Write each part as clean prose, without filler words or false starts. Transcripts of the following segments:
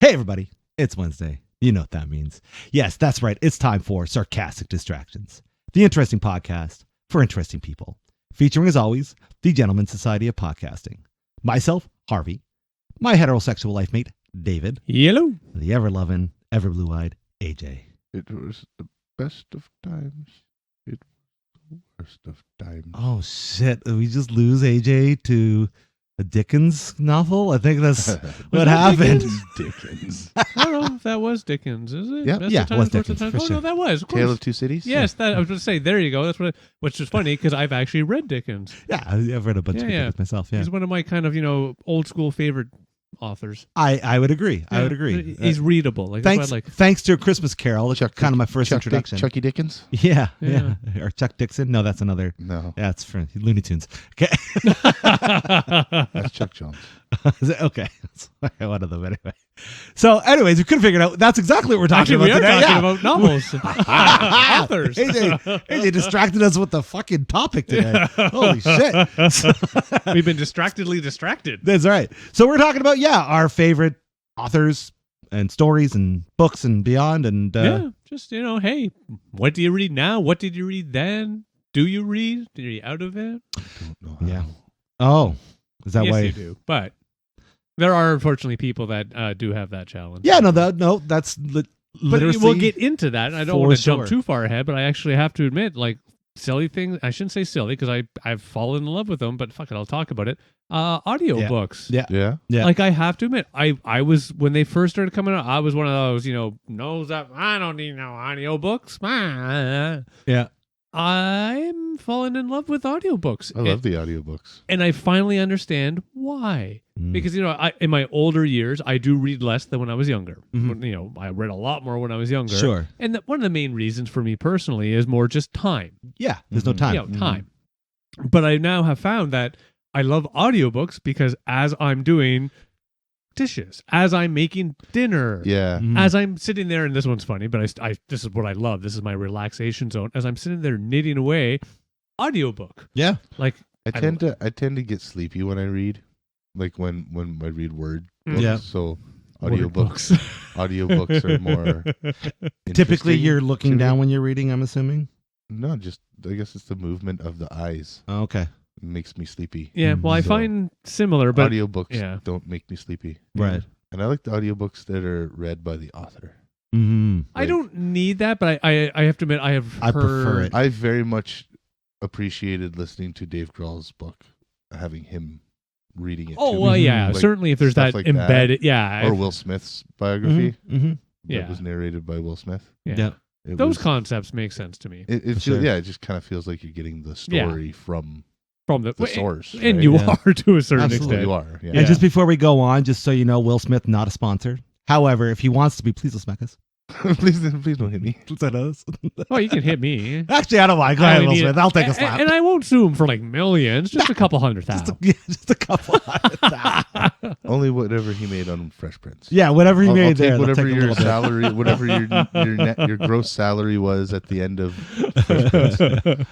Hey, everybody. It's Wednesday. You know what that means. Yes, that's right. It's time for Sarcastic Distractions, the interesting podcast for interesting people. Featuring, as always, the Gentleman's Society of Podcasting. Myself, Harvey. My heterosexual life mate, David. Yellow. The ever-loving, ever-blue-eyed AJ. It was the best of times. It was the worst of times. Oh, shit. Did we just lose AJ to a Dickens novel? I think that's what happened. Dickens. I don't know if that was Dickens, is it? Yeah. Best Yeah, of it was Times, Worst of Dickens, Times? for Oh, sure. no, that was. Of Tale course. of Two Cities? Yes, that I was going to say. There you go. That's which is funny because I've actually read Dickens. Yeah, I've read a bunch of Dickens myself. Yeah, He's one of my kind of, old school favorite authors. I would agree. I would Yeah, agree. He's readable. Like, that's what I like. Thanks to A Christmas Carol. That's kind of my first introduction. Chucky Dickens? Yeah. Yeah. Or Chuck Dixon. No, that's another. No, Yeah, it's for Looney Tunes. Okay. that's Chuck Jones. Is it? Okay. One of them anyway. So, anyways, we couldn't figure it out. That's exactly what we're talking Actually, about we are today. talking about novels. Authors. AJ distracted us with the fucking topic today. Holy shit. We've been distractedly distracted. That's right. So we're talking about, our favorite authors and stories and books and beyond. And Just, hey, what do you read now? What did you read then? Do you read? Are you out of it? I don't know how. Yeah. Oh, is that yes, why? you do. But there are unfortunately people that do have that challenge. Yeah, that's But literacy. we'll get into that. I don't for want to sure. jump too far ahead, but I actually have to admit, like, silly things. I shouldn't say silly because I've fallen in love with them, but fuck it, I'll talk about it. Audiobooks. Yeah. Yeah? Yeah. Like, I have to admit, I was, when they first started coming out, I was one of those, knows that I don't need no audiobooks. Yeah. I'm falling in love with audiobooks. I love the audiobooks. And I finally understand why. Because, in my older years, I do read less than when I was younger. Mhm. I read a lot more when I was younger. Sure. And one of the main reasons for me personally is more just time. Yeah. There's no time. Time. But I now have found that I love audiobooks because as I'm doing dishes, as I'm making dinner, Yeah. as I'm sitting there, and this one's funny, but I this is what I love. This is my relaxation zone. As I'm sitting there knitting away, audiobook. Yeah. Like, I tend to get sleepy when I read. Like when I read Word books. Yeah. So Word audiobooks audiobooks are more Typically, interesting you're to looking me. down when you're reading, I'm assuming. No, just I guess it's the movement of the eyes. Oh, okay. It makes me sleepy. yeah, well, I So, find similar, but audiobooks yeah. don't make me sleepy. Right. And I like the audiobooks that are read by the author. Mm-hmm. I don't need that. But I have to admit, I prefer it. I very much appreciated listening to Dave Grohl's book, having him reading it. Oh to well, me. yeah. Like, Certainly, if there's stuff that like embedded, yeah. or Will Smith's biography Mm-hmm. Yeah. that was narrated by Will Smith. Yeah. It Those was- concepts make sense to me. It For feels, sure. yeah, it just kind of feels like you're getting the story from From the the source. and right? you Yeah. are to a certain Absolutely. extent. You are. Yeah. And just before we go on, just so you know, Will Smith, not a sponsor. However, if he wants to be, please don't smack us. please don't hit me. Please don't us. Oh, you can hit me. Actually, I don't mind. Go I ahead, only Will need- Smith. I'll take a slap. And I won't sue him for like millions, just a couple $100,000. Just a couple. Only whatever he made on Fresh Prince. Yeah, whatever he I'll made take there. they'll whatever take a your little bit. salary, whatever your gross salary was at the end of Fresh Prince.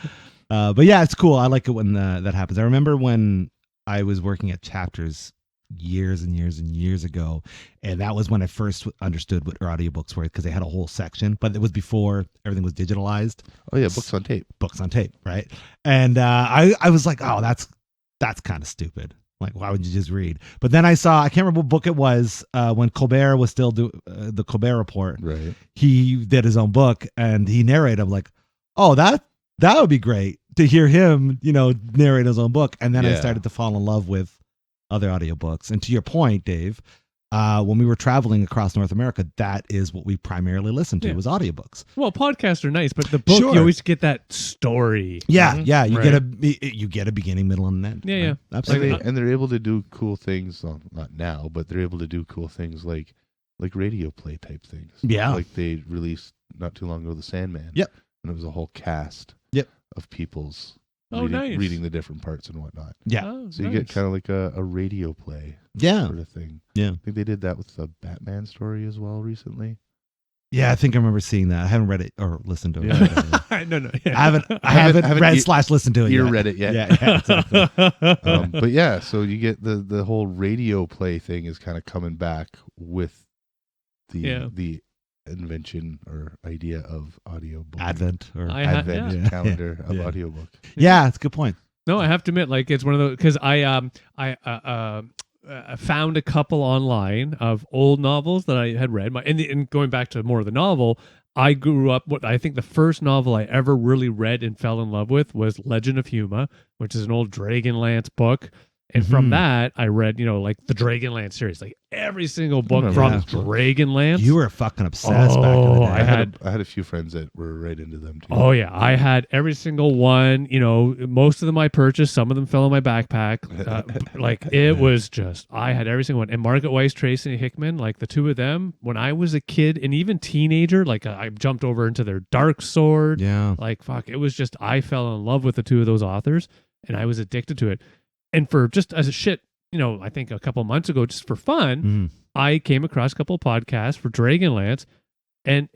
But yeah, it's cool. I like it when that happens. I remember when I was working at Chapters years and years and years ago, and that was when I first understood what audiobooks were, because they had a whole section, but it was before everything was digitalized. Oh yeah, books on tape. Books on tape, right? And I was like, oh, that's kind of stupid. Like, why would you just read? But then I can't remember what book it was, when Colbert was still doing the Colbert Report. Right. He did his own book and he narrated. I'm like, oh, that would be great to hear him, narrate his own book. And then I Yeah. started to fall in love with other audiobooks. And to your point, Dave, when we were traveling across North America, that is what we primarily listened to, Yeah. was audiobooks. Well, podcasts are nice, but the book, Sure. you always get that story. Yeah, Mhm. yeah. You Right. get a beginning, middle, and end. Yeah, right? yeah. And, Absolutely. they're able to do cool things. Well, not now, but they're able to do cool things like radio play type things. Yeah. Like they released not too long ago, The Sandman. Yep. And it was a whole cast. Yep. Of people's Oh, nice. reading the different parts and whatnot. Yeah. Oh, So you nice. get kind of like a radio play Yeah. sort of thing. Yeah. I think they did that with the Batman story as well recently. Yeah, I think I remember seeing that. I haven't read it or listened to it. Yeah. No. I haven't read / listened to it Ear yet. read it yet. Yeah, exactly. But yeah, so you get the whole radio play thing is kind of coming back with the invention or idea of audiobook. Advent or Advent yeah. calendar of Yeah. audiobook. Yeah, it's a good point. No, I have to admit, like it's one of those because I found a couple online of old novels that I had read. And going back to more of the novel, I grew up. What I think the first novel I ever really read and fell in love with was Legend of Huma, which is an old Dragonlance book. And from that, I read, like the Dragonlance series, like every single book from Dragonlance. You were fucking obsessed back in the day. I had a few friends that were right into them too. Oh yeah, I had every single one. Most of them I purchased. Some of them fell in my backpack. It was just I had every single one. And Margaret Weiss, Tracy Hickman, like the two of them. When I was a kid and even teenager, like I jumped over into their Dark Sword. Yeah. Like fuck, it was just I fell in love with the two of those authors, and I was addicted to it. And for just as a shit, I think a couple months ago, just for fun, I came across a couple podcasts for Dragonlance. And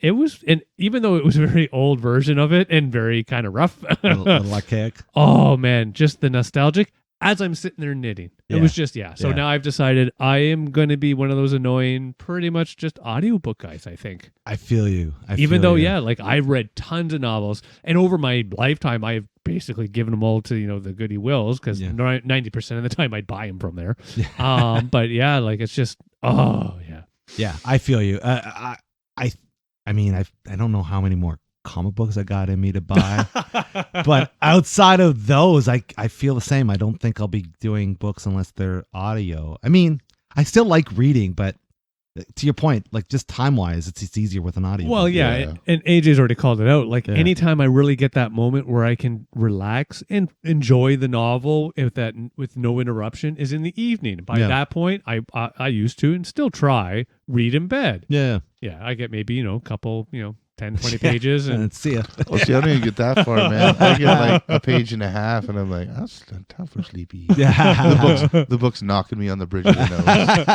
even though it was a very old version of it and very kind of rough, little archaic. Oh man, just the nostalgic as I'm sitting there knitting. It was just, So now I've decided I am going to be one of those annoying, pretty much just audiobook guys, I think. I feel you. Even though, like I've read tons of novels and over my lifetime, I've basically given them all to, the Goody Wills because 90% of the time I'd buy them from there. But yeah, like it's just, Yeah, I feel you. I don't know how many more comic books I got in me to buy, but outside of those, I feel the same. I don't think I'll be doing books unless they're audio. I mean, I still like reading, but to your point, like just time wise, it's easier with an audio. Well, yeah, and AJ's already called it out. Like anytime I really get that moment where I can relax and enjoy the novel with no interruption is in the evening. By that point, I used to and still try read in bed. Yeah. I get maybe a couple 10, 20 pages and see ya. Oh, see, I don't even get that far, man. I get like a page and a half, and I'm like, that's time for sleepy. Yeah. the book's knocking me on the bridge of the nose.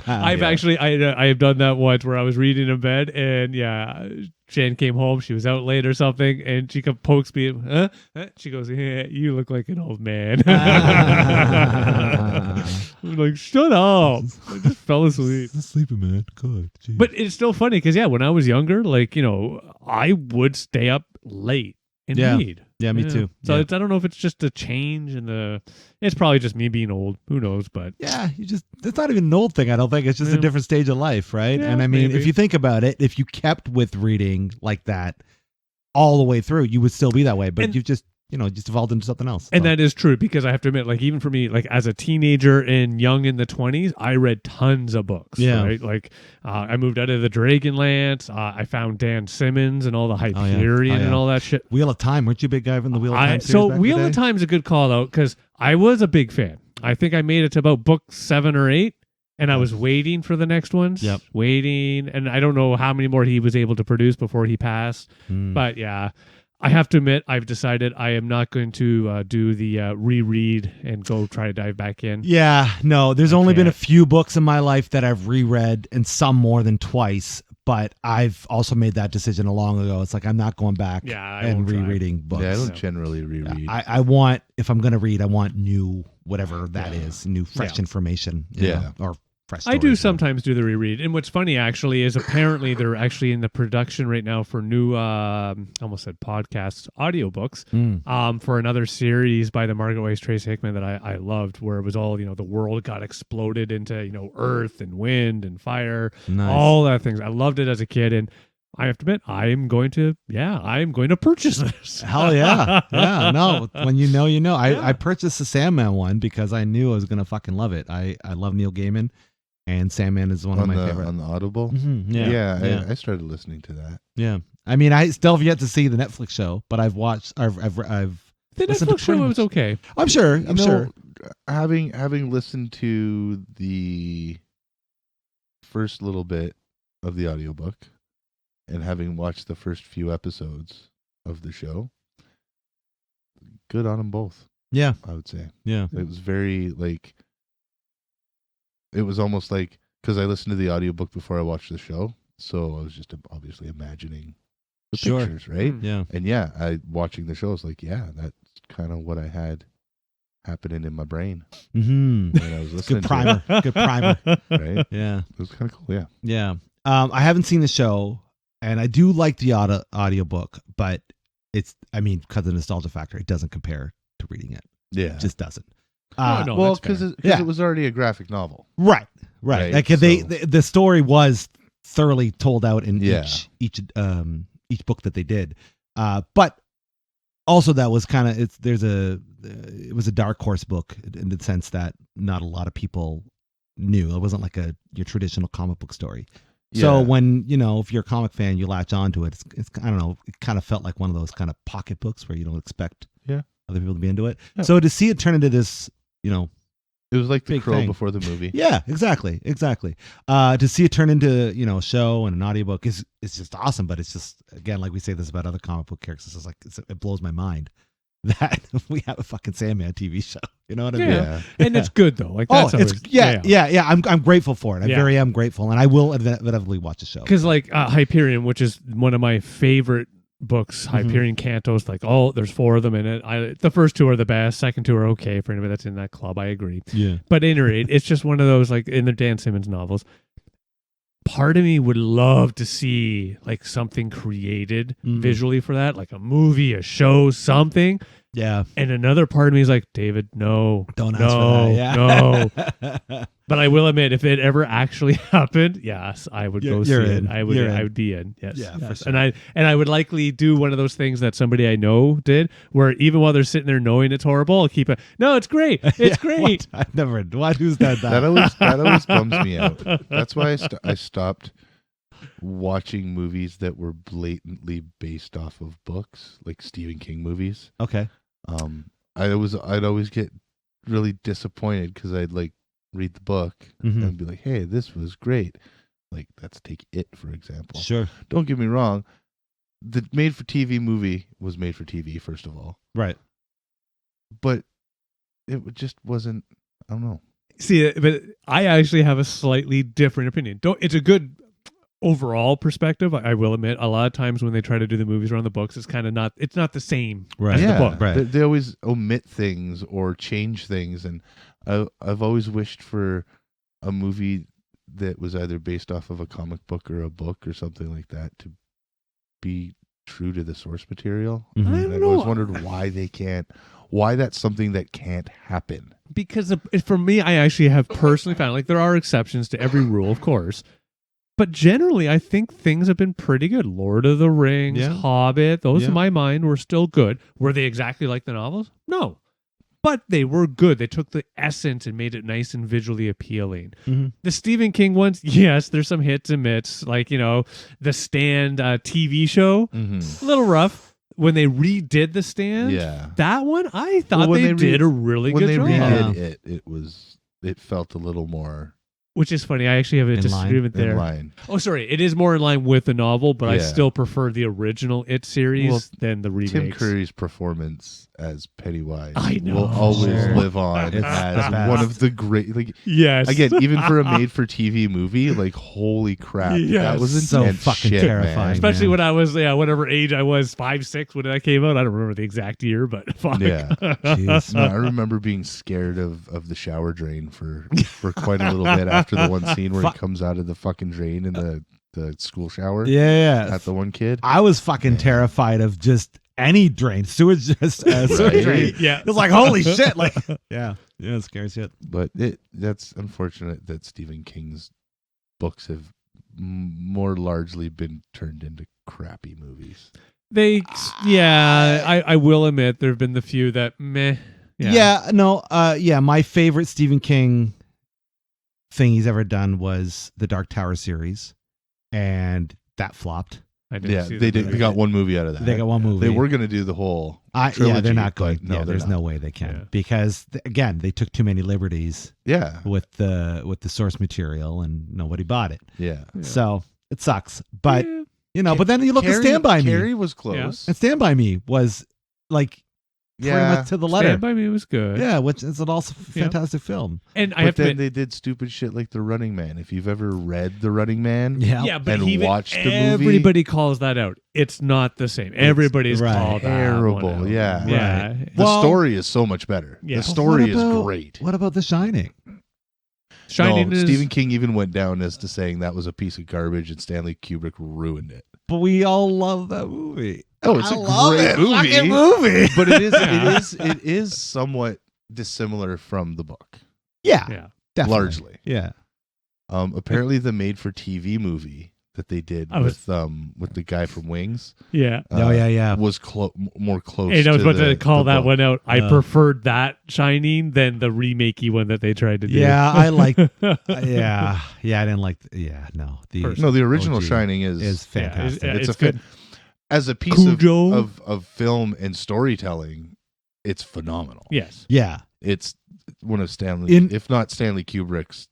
I've actually, I have done that once where I was reading in bed, and Jen came home. She was out late or something, and she pokes me. Huh? She goes, "Yeah, you look like an old man." I'm like, shut up! I just fell asleep. Sleeping, man. God. Geez. But it's still funny because when I was younger, like I would stay up late and read. Yeah, me too. So I don't know if it's just a change in it's probably just me being old. Who knows? But yeah, it's not even an old thing. I don't think it's just a different stage of life, right? Yeah, and I mean, maybe. if you think about it, if you kept with reading like that all the way through, you would still be that way. But you've just evolved into something else. And that is true because I have to admit, like even for me, like as a teenager and young in the 20s, I read tons of books. Yeah. Right. Like I moved out of the Dragonlance. I found Dan Simmons and all the Hyperion and all that shit. Wheel of Time. Weren't you a big guy from the Wheel of Time series? So back Wheel in the of day? Time's a good call out because I was a big fan. I think I made it to about book 7 or 8. And I was waiting for the next ones. Yep. Waiting. And I don't know how many more he was able to produce before he passed. But yeah, I have to admit, I've decided I am not going to do the reread and go try to dive back in. Yeah, no, there's only been a few books in my life that I've reread and some more than twice. But I've also made that decision a long ago. It's like I'm not going back and rereading books. Yeah, I don't generally reread. I want, if I'm going to read, I want new, whatever that is, new fresh information. You know, or fresh I do stories. sometimes do the reread. And what's funny actually is apparently they're actually in the production right now for new, almost said podcasts, audiobooks, for another series by the Margaret Weiss Tracy Hickman that I loved, where it was all, the world got exploded into, earth and wind and fire, all that things. I loved it as a kid. And I have to admit, I'm going to purchase this. Hell yeah. Yeah, no, when you know. I purchased the Sandman one because I knew I was going to fucking love it. I love Neil Gaiman. And Sandman is one of my favorite. On the Audible? Mm-hmm. I started listening to that. Yeah. I mean, I still have yet to see the Netflix show, but I've watched, I've the Netflix show was okay. I'm sure. Having listened to the first little bit of the audiobook and having watched the first few episodes of the show, good on them both. Yeah. I would say. Yeah. It was very it was almost like, because I listened to the audiobook before I watched the show, so I was just obviously imagining the pictures, right? Yeah. And watching the show, I was like, that's kind of what I had happening in my brain when I was listening. Good primer. Good primer. Right? Yeah. It was kind of cool, yeah. Yeah. I haven't seen the show, and I do like the audiobook, but because of the nostalgia factor, it doesn't compare to reading it. Yeah. It just doesn't. No, Well, that's fair. because it was already a graphic novel. Right. Right, Like so- the story was thoroughly told out in Yeah. each book that they did. But also that was kind of it was a dark horse book in the sense that not a lot of people knew. It wasn't like your traditional comic book story. So Yeah. when, if you're a comic fan, you latch onto it. It's I don't know, it kind of felt like one of those kind of pocket books where you don't expect other people to be into it. Yeah. So to see it turn into this, It was like The Big Crow thing. before the movie. yeah, exactly. To see it turn into, a show and an audiobook is just awesome. But it's just, again, like we say this about other comic book characters, it's like it blows my mind that we have a fucking Sandman TV show. You know what I mean? Yeah. And it's good though. Like Oh, that's it's always, yeah. I'm grateful for it. I Yeah. very am grateful, and I will inevitably watch the show. Because like Hyperion, which is one of my favorite books, Hyperion Cantos, like there's 4 of them in it. The first 2 are the best. Second 2 are okay for anybody that's in that club. I agree. Yeah, But at any rate, it's just one of those, like in the Dan Simmons novels. Part of me would love to see like something created visually for that, like a movie, a show, something. yeah. And another part of me is like, David, no, Don't ask no, for that. Yeah. no. But I will admit, if it ever actually happened, yes, I would go see You're it. in. I would. You're in. I would be in. Yes, Yeah, yes. for sure. And I would likely do one of those things that somebody I know did, where even while they're sitting there knowing it's horrible, I'll keep it. No, it's great. It's Yeah, great. what? I've never. What? Who's done that? That always bums me out. That's why I stopped watching movies that were blatantly based off of books, like Stephen King movies. Okay. I'd always get really disappointed because I'd like read the book Mhm. and be like, "Hey, this was great." Like, let's take It for example. Sure. Don't get me wrong, the made-for-TV movie was made for TV, first of all, Right. but it just wasn't. I don't know. See, but I actually have a slightly different opinion. It's a good overall perspective. I will admit, a lot of times when they try to do the movies around the books, it's kind of not. It's not the same Right. as Yeah. the book. Right. They always omit things or change things, and I've always wished for a movie that was either based off of a comic book or a book or something like that to be true to the source material. Mhm. I And don't I've know. always wondered why that's something that can't happen. Because for me, I actually have personally found, like, there are exceptions to every rule, of course, but generally I think things have been pretty good. Lord of the Rings, Yeah. Hobbit, those Yeah. in my mind were still good. Were they exactly like the novels? No, but they were good. They took the essence and made it nice and visually appealing. Mhm. The Stephen King ones, yes, there's some hits and misses, like, the Stand TV show, a little rough. When they redid the Stand, Yeah. that one, I thought Well, when they they did a really When good they job. redid it felt a little more Which is funny. I actually have a In line. disagreement in there. line. Oh, sorry. It is more in line with the novel, but I Yeah. still prefer the original It series Well, than the remakes. Tim Curry's performance as Pennywise I know. will always Sure. live on It's the as best. one of the great. Like, Yes. again, even for a made-for-TV movie, like, holy crap, Yes. that was So intense fucking shit, terrifying. man. Especially man. when I was, whatever age I was, 5, 6, when that came out. I don't remember the exact year, but fuck. Yeah. Jeez. No, I remember being scared of the shower drain for quite a little bit after the one scene where he comes out of the fucking drain in the school shower Yeah. at the one kid. I was fucking terrified of just any drain, sewage, just sewage Right. drain. Yeah. It was like, holy shit! Like, yeah, scary shit. But that's unfortunate that Stephen King's books have more largely been turned into crappy movies. I will admit there have been the few that meh. My favorite Stephen King thing he's ever done was the Dark Tower series, and that flopped. I didn't Yeah, see they that did. movie. They got one movie out of that. They got one movie. They were going to do the whole Yeah, trilogy, they're not but going. no, Yeah, they're there's not. no way they can Yeah. because again, they took too many liberties Yeah, with the source material, and nobody bought it. yeah. Yeah. So it sucks. But Yeah. but then you look at Stand By Me, Carrie was close. and Stand By Me was like pretty Yeah, much to the letter. Stand By Me was good. Yeah, which is an also fantastic film. And I but have to then admit, they did stupid shit like The Running Man. If you've ever read The Running Man, yeah, but and even watched the movie, everybody calls that out. It's not the same. Everybody's right. called that one terrible. out. Yeah. Yeah. the Well- story is so much better. Yeah. The story What about- is great. What about The Shining? Shining no, is Stephen King even went down as to saying that was a piece of garbage and Stanley Kubrick ruined it. But we all love that movie. Oh, it's I a love great it. movie. Fucking movie. But Yeah. it is somewhat dissimilar from the book, Yeah, yeah. definitely. largely. Yeah. Apparently, the made-for-TV movie that they did with the guy from Wings, Yeah. Yeah. was more close. And I was to about to call the that book. one out. I Uh. preferred that Shining than the remakey one that they tried to do. Yeah, I like. Yeah, I didn't like. No, The original OG Shining is is fantastic. it's a good. as a piece Cujo. of film and storytelling. It's phenomenal. Yes. Yeah, It's one of Stanley, if not Stanley Kubrick's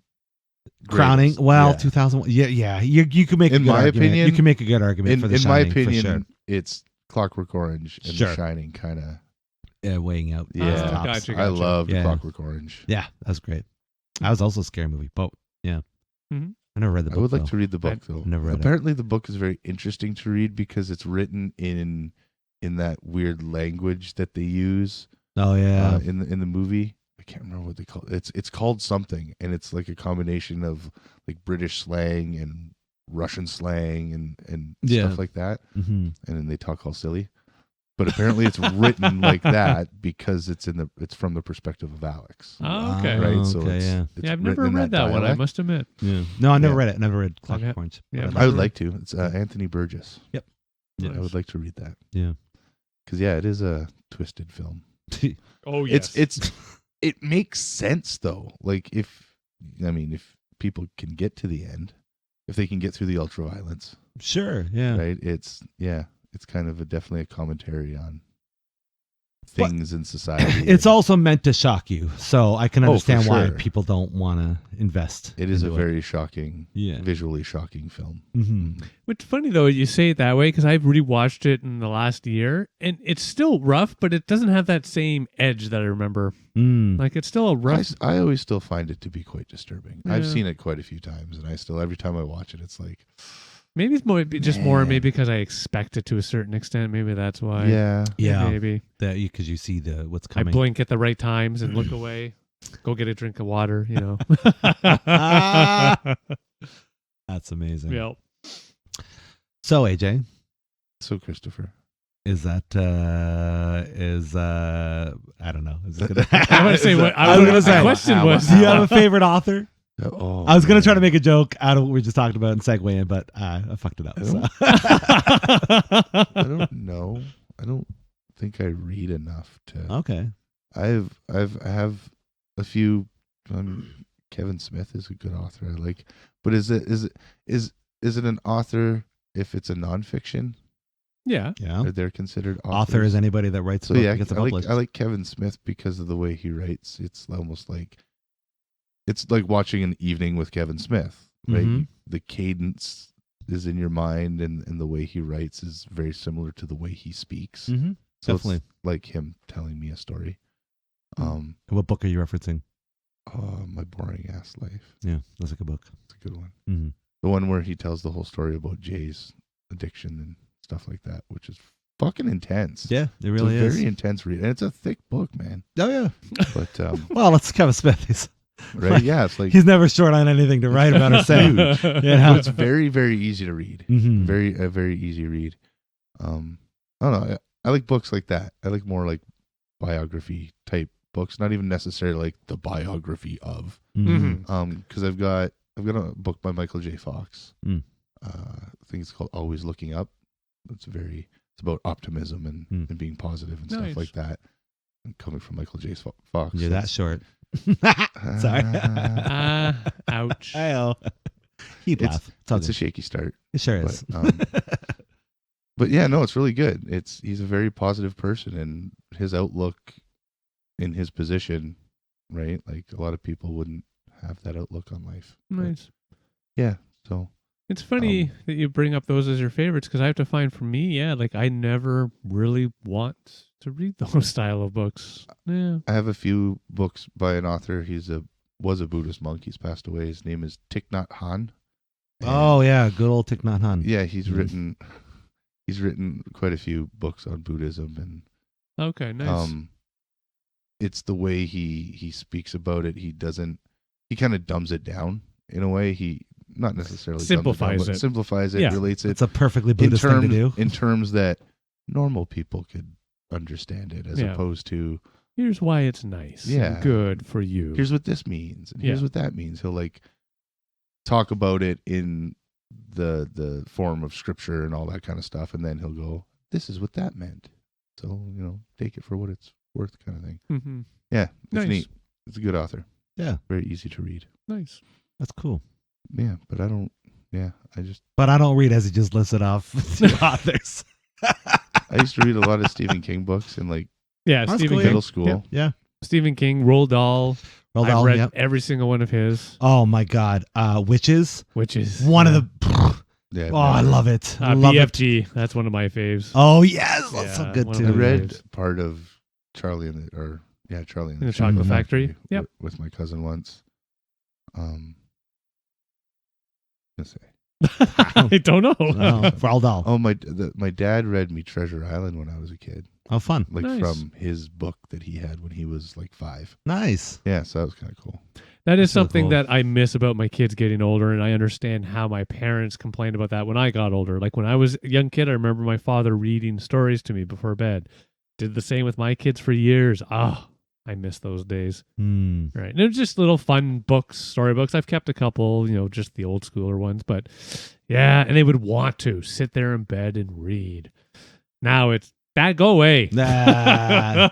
crowning. greatest. Well, Yeah. 2001. Yeah. You could make In a good my argument. opinion- You can make a good argument for the in my Shining, opinion, for sure. it's Clockwork Orange and Sure. The Shining kind of. Weighing out. Yeah, tops. gotcha. I love Yeah. Clockwork Orange. Yeah, that was great. That was also a scary movie, but yeah. Mhm. I never read the book. I would like though. to read the book though. never read it. Apparently, the book is very interesting to read because it's written in that weird language that they use Oh yeah. in the movie. I can't remember what they call it. It's called something, and it's like a combination of like British slang and Russian slang and Yeah. stuff like that. hmm And then they talk all silly. But apparently, it's written like that because it's from the perspective of Alex. Oh, okay. Right, so okay, it's, yeah. it's Yeah, I've written never in read that one. I dialect. must admit. Yeah. No, I never Yeah. read it. Never read Clockwork Okay. Orange. Yeah, But I would like to. It's Anthony Burgess. Yep. I Nice. would like to read that. Yeah. Because it is a twisted film. Oh yes. It makes sense though. Like if people can get to the end, if they can get through the ultraviolence, Sure. Yeah. right? It's kind of definitely a commentary on things in society. It's also meant to shock you, so I can Oh, for understand why sure. people don't want to invest. It is a into very shocking, Yeah. visually shocking film. Mhm. It's funny though you say it that way because I've rewatched it in the last year and it's still rough, but it doesn't have that same edge that I remember. Mm. Like it's still a rough. I always still find it to be quite disturbing. I've Yeah. seen it quite a few times, and I still every time I watch it, it's like, Maybe it's more more Man. maybe because I expect it to a certain extent. Maybe that's why. yeah, Yeah. Maybe That because you see what's I coming. blink at the right times and look away. Go get a drink of water. You know. That's amazing. Yeah. So AJ, So Christopher, is that I don't know. Is it gonna, I want to say what I was gonna say. The question was. Do you have a favorite author? oh, I was gonna man. try to make a joke out of what we just talked about and segue in, but I fucked it up. I so. I don't know. I don't think I read enough to. Okay. I have a few. Kevin Smith is a good author. I like, but is it an author if it's a nonfiction? Yeah. Yeah. Or they're considered authors? Author is anybody that writes a So book yeah, that gets published. I like Kevin Smith because of the way he writes. It's almost like it's like watching an evening with Kevin Smith, right? Mhm. The cadence is in your mind, and the way he writes is very similar to the way he speaks. Mm-hmm. So Definitely. it's like him telling me a story. What book are you referencing? My boring ass life. Yeah, that's like a book. It's a good one. Mm-hmm. The one where he tells the whole story about Jay's addiction and stuff like that, which is fucking intense. Yeah, it It's really a is. very intense read, and it's a thick book, man. Oh yeah. But Well, it's Kevin Smith. right, yeah, it's like He's never short on anything to write about or say. huge. Yeah. But it's very, very easy to read. Mhm. A very easy read. I don't know. I like books like that. I like more like biography type books, not even necessarily like the biography of. Mhm. Because I've got a book by Michael J. Fox. Mm. I think it's called Always Looking Up. It's about optimism and being positive and Nice. stuff like that. And coming from Michael J. Fox. You're that that's- short. Sorry. Ouch. I'll. He'd It's- laugh. It's all It's a good. shaky start. It sure is. But yeah, no, it's really good. He's a very positive person, and his outlook in his position, right? Like a lot of people wouldn't have that outlook on life. But Nice. yeah, so It's funny that you bring up those as your favorites because I have to find for me, like I never really want to read those style of books. Yeah. I have a few books by an author. Was a Buddhist monk. He's passed away. His name is Thich Nhat Hanh. And Oh yeah, good old Thich Nhat Hanh. yeah, he's Mhm. written quite a few books on Buddhism, and Okay. Nice. it's the way he speaks about it. He he kind of dumbs it down in a way. He not necessarily Simplifies it. simplifies it, Yeah. relates it It's a perfectly Buddhist thing to do. in terms that normal people could understand it, as Yeah. opposed to Here's why it's nice. Yeah. And good for you. here's what this means and here's Yeah. what that means. He'll like talk about it in the form of scripture and all that kind of stuff, and then he'll go, "This is what that meant." So take it for what it's worth, kind of thing. Mm-hmm. Yeah, it's Nice. neat. It's a good author. Yeah. Very easy to read. Nice. That's cool. Yeah, but I don't. Yeah, I just But I don't read as he just listed off two authors. I used to read a lot of Stephen King books in like Yeah, That's Stephen cool, King. middle school. Yeah. Yeah. Stephen King, Roald Dahl. Roald I've Dahl, read yep. every single one of his, Oh my God. Witches. which is One of the. Yeah, Oh, I love it. Love it. BFG. That's one of my faves. Oh yes, that's so Yeah, good one of too. I my read faves. part of Charlie and Charlie and In the Chocolate Mhm. Factory. Yep. with my cousin once. Let's say. I don't know. Oh, Roald Dahl. Oh, my dad read me Treasure Island when I was a kid, Oh, fun. like Nice. from his book that he had when he was like 5. Nice. Yeah, so that was kind of cool. That is That's so something cool. that I miss about my kids getting older, and I understand how my parents complained about that when I got older. Like when I was a young kid, I remember my father reading stories to me before bed. Did the same with my kids for years. I miss those days. Hmm. Right. And they're just little fun books, storybooks. I've kept a couple, just the old schooler ones, but yeah, and they would want to sit there in bed and read. Now it's that go away. Nah.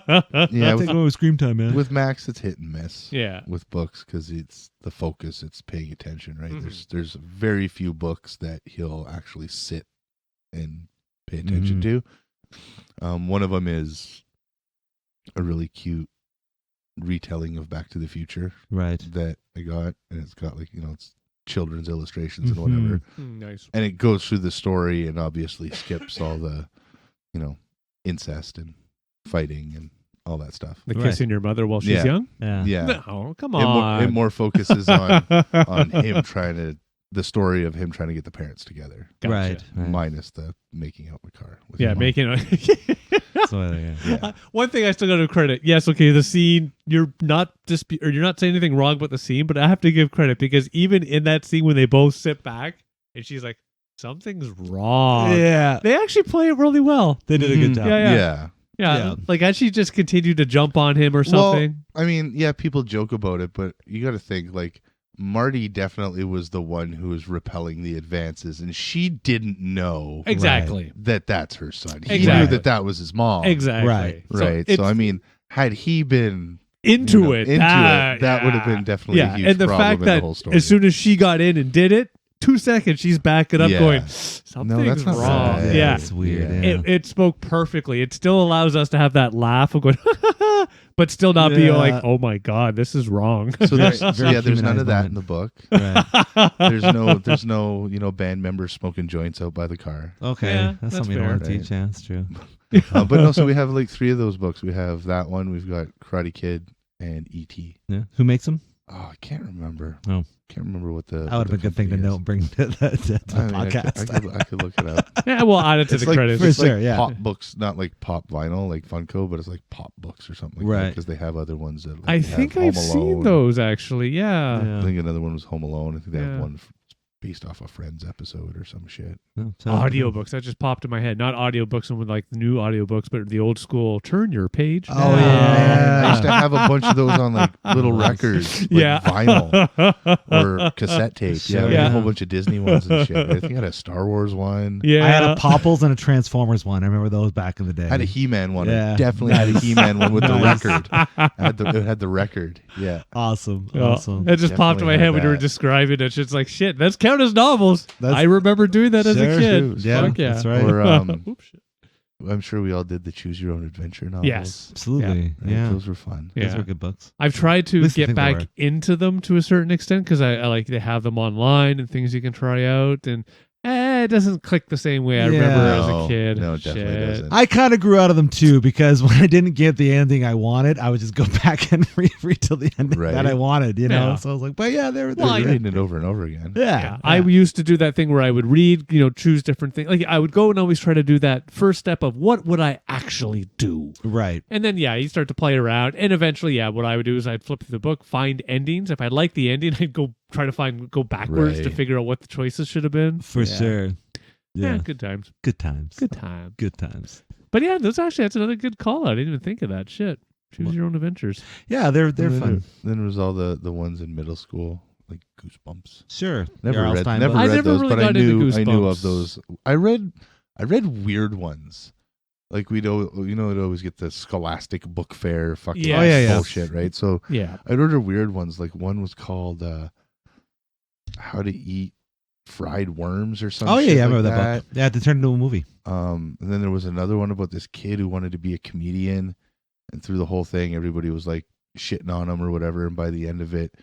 Yeah, Take away scream time, man. with Max, it's hit and miss. Yeah. With books, because it's the focus, it's paying attention, right? Mhm. There's very few books that he'll actually sit and pay attention to. One of them is a really cute retelling of Back to the Future Right. that I got, and it's got like it's children's illustrations and Mhm. whatever, Nice. and it goes through the story and obviously skips all the incest and fighting and all that stuff. The Right. kissing your mother while she's Yeah. young? Yeah. Yeah, No, come it on. more focuses on him the story of him trying to get the parents together, Gotcha. Right. minus the making out in the car. With Yeah, his mom. making So, yeah. Yeah. One thing I still got to give credit. Yes, okay, the scene, you're not you're not saying anything wrong about the scene, but I have to give credit because even in that scene when they both sit back and she's like, something's wrong. Yeah. They actually play it really well. They did a good Mhm. job. Yeah, Yeah. Yeah. Like as she just continued to jump on him or something. I mean, yeah, people joke about it, but you got to think like Marty definitely was the one who was repelling the advances, and she didn't know Exactly. that that's her son. He Exactly. knew that was his mom. Exactly. Right. Right. it's So I mean, had he been into it. into that, that would have been definitely a huge and the problem fact in that the whole story. as soon as she got in and did it, 2 seconds she's backing up Yeah. going, something's that's not wrong. right. Yeah. It's weird. Yeah. Yeah. It spoke perfectly. It still allows us to have that laugh of going, but still not be Yeah. like, oh my God, this is wrong. so there's, Very there's none of that humanized in the book. Right. There's no band members smoking joints out by the car. Okay. Yeah, that's that's something you fair. want to Right. teach. Yeah, that's true. But no, so we have like 3 of those books. We have that one. We've got Karate Kid and E.T. Yeah. Who makes them? Oh, I can't remember. Oh. Can't remember what the. That would have been a good thing to know and bring to the podcast. I could look it up. Yeah, we'll add it to It's the like, credits. For it's sure, like yeah. pop books, not like pop vinyl, like Funko, but it's like pop books or something like that. Right. Because they have other ones that. Like, I they think have I've Home seen Alone. those actually. Yeah. I think another one was Home Alone. I think they Yeah. have one based off a Friends episode or some shit. No, Audiobooks. That just popped in my head. Not audiobooks and with like the new audiobooks, but the old school turn your page. Oh, now. yeah. I used to have a bunch of those on like little records, like Yeah. vinyl or cassette tape. Yeah, we had Yeah. a whole bunch of Disney ones and shit. I think I had a Star Wars one. Yeah. I had a Popples and a Transformers one. I remember those back in the day. I had a He-Man one. Yeah. I definitely had a He-Man one with the Nice. record. It had the record. Yeah. Awesome. Oh, Awesome. It just popped in my Definitely head had when you were that. describing it. It's like, shit, that's count as novels. That's- I remember doing that as a Sure, kid. yeah, Fuck yeah. that's right. Or Oops, shit. I'm sure we all did the Choose Your Own Adventure novels. Yes. Absolutely. Right? Yeah. Those were fun. Yeah. Those were good books. I've tried to At least I get think they back were. into them to a certain extent because I like they have them online and things you can try out and it doesn't click the same way I remember as a No, kid. no, it definitely Shit. doesn't. I kind of grew out of them too, because when I didn't get the ending I wanted, I would just go back and read till the ending Right. that I wanted, you know? Yeah. So I was like, but yeah, they're Well, You're good. reading it over and over again. Yeah. I used to do that thing where I would read, choose different things. Like I would go and always try to do that first step of what would I actually do? Right. And then, you start to play around. And eventually, what I would do is I'd flip through the book, find endings. If I liked the ending, I'd go backwards to Right. figure out what the choices should have been. For sure. Yeah, Yeah. good times. Good times. Good times. Good times. But yeah, that's another good call out. I didn't even think of that. Shit. Choose your own adventures. Yeah, they're And then fun. Then there was all the ones in middle school, like Goosebumps. Sure. Never R.L. read, Steinbeck. never I read never those, really but I got into knew Goosebumps. of those. I read weird ones. Like we'd always get the Scholastic Book Fair fucking Yeah. Oh, yeah. bullshit, right? So Yeah. I'd order weird ones. Like one was called How to Eat Fried Worms or something. Oh, yeah, I remember that book. Yeah, they turned into a movie. And then there was another one about this kid who wanted to be a comedian, and through the whole thing, everybody was like shitting on him or whatever. And by the end of it,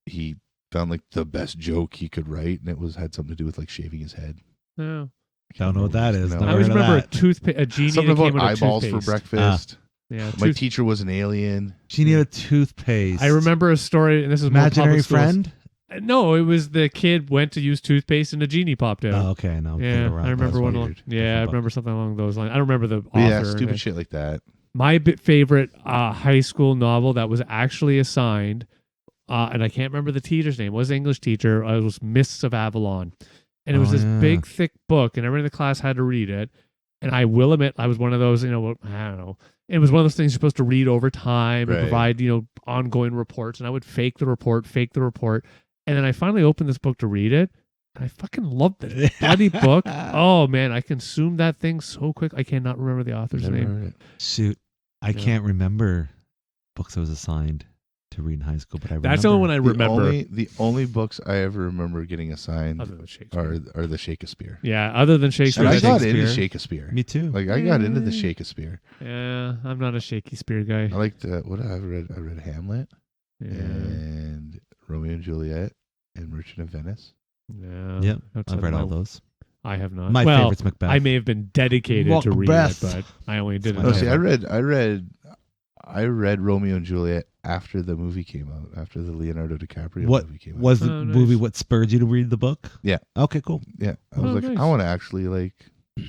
he found like the best joke he could write, and it had something to do with like shaving his head. Yeah. Don't know what that is. No. Never I always heard of remember that. a genie Something that came about out of eyeballs for toothpaste. breakfast. Yeah, My teacher was an alien. She needed a toothpaste. I remember a story, and this is more Imaginary public schools. friend? No, it was the kid went to use toothpaste and a genie popped out. Oh, okay. No. Yeah, I remember That's one. weird. Yeah, I remember something along those lines. I don't remember the author. But yeah, or stupid anything. shit like that. My favorite high school novel that was actually assigned, and I can't remember the teacher's name. It was an English teacher. It was Mists of Avalon, and it was this big, thick book, and everyone in the class had to read it. And I will admit, I was one of those. I don't know. It was one of those things you're supposed to read over time and Right. provide, ongoing reports. And I would fake the report. And then I finally opened this book to read it. And I fucking loved this bloody book. Oh, man. I consumed that thing so quick. I cannot remember the author's Never name. heard it. Shoot. I can't remember books I was assigned to read in high school, but I remember. That's the only one I remember. The only books I ever remember getting assigned Other than Shakespeare. are the Shakespeare. Yeah, other than Shakespeare. And I I got think- into Shakespeare. Me too. Like I got into the Shakespeare. Yeah, I'm not a Shakespeare guy. I liked what I read. I read Hamlet Yeah. and Romeo and Juliet and Merchant of Venice. Yeah. Yep. Outside I've read of all those. I have not. My well, favorite's Macbeth. I may have been dedicated to read it, Macbeth. but I only did it. Oh, No, see, I read Romeo and Juliet after the movie came out, after the Leonardo DiCaprio What movie came out. was the Oh, nice. movie what spurred you to read the book? Yeah. Okay, cool. Yeah, I was Oh, like, nice. I want to actually like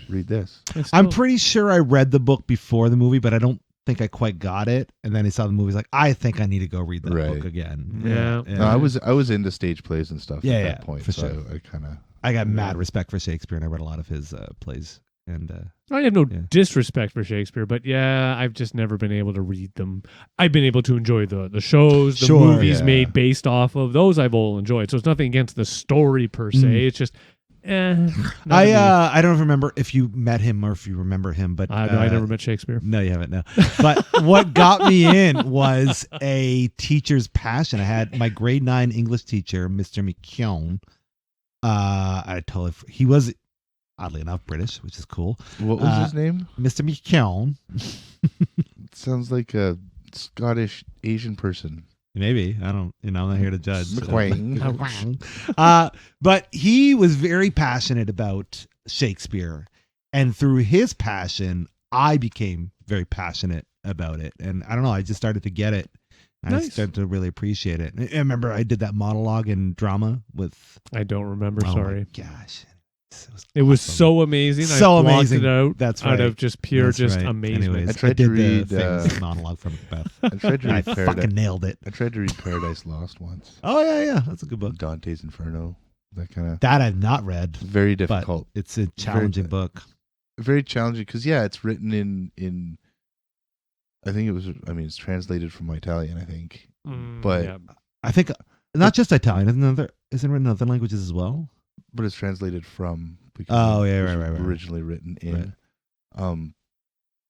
read this. I'm pretty sure I read the book before the movie, but I don't think I quite got it. And then I saw the movie. Like, I think I need to go read that Right. book again. Yeah. No, I was into stage plays and stuff Yeah, at yeah, that point, for so sure. I kind of I got mad respect for Shakespeare, and I read a lot of his plays. And I have no Yeah. disrespect for Shakespeare, but yeah, I've just never been able to read them. I've been able to enjoy the shows, the Sure, movies yeah. made based off of those. I've all enjoyed. So it's nothing against the story per se. It's just, not me. I don't remember if you met him or if you remember him, but No, I never met Shakespeare. No, you haven't. No, but what got me in was a teacher's passion. I had my grade 9 English teacher, Mr. McKeown. He was oddly enough British, which is cool. What was his name? Mr. McKeown. It sounds like a Scottish Asian person. Maybe I don't. I'm not here to judge. McQuang. But he was very passionate about Shakespeare, and through his passion, I became very passionate about it. And I don't know. I just started to get it. And I Nice. started to really appreciate it. I remember I did that monologue in drama with. I don't remember. Oh Sorry. my gosh, It was awesome. so amazing. So I blocked amazing. it out. That's Out right. of just pure, That's just right. amazement. Anyways, I tried did to read, the famous monologue from Macbeth. I tried to I read fucking nailed it. I tried to read Paradise Lost once. Oh yeah, that's a good book. Dante's Inferno. That kind of That I've not read, very but difficult. it's a challenging book. Very challenging because it's written in. I think it was. I mean, it's translated from Italian. I think, but yeah. I think not just Italian. Isn't it written in other languages as well? but it's translated from. Because Oh, it yeah, was right. Originally written in,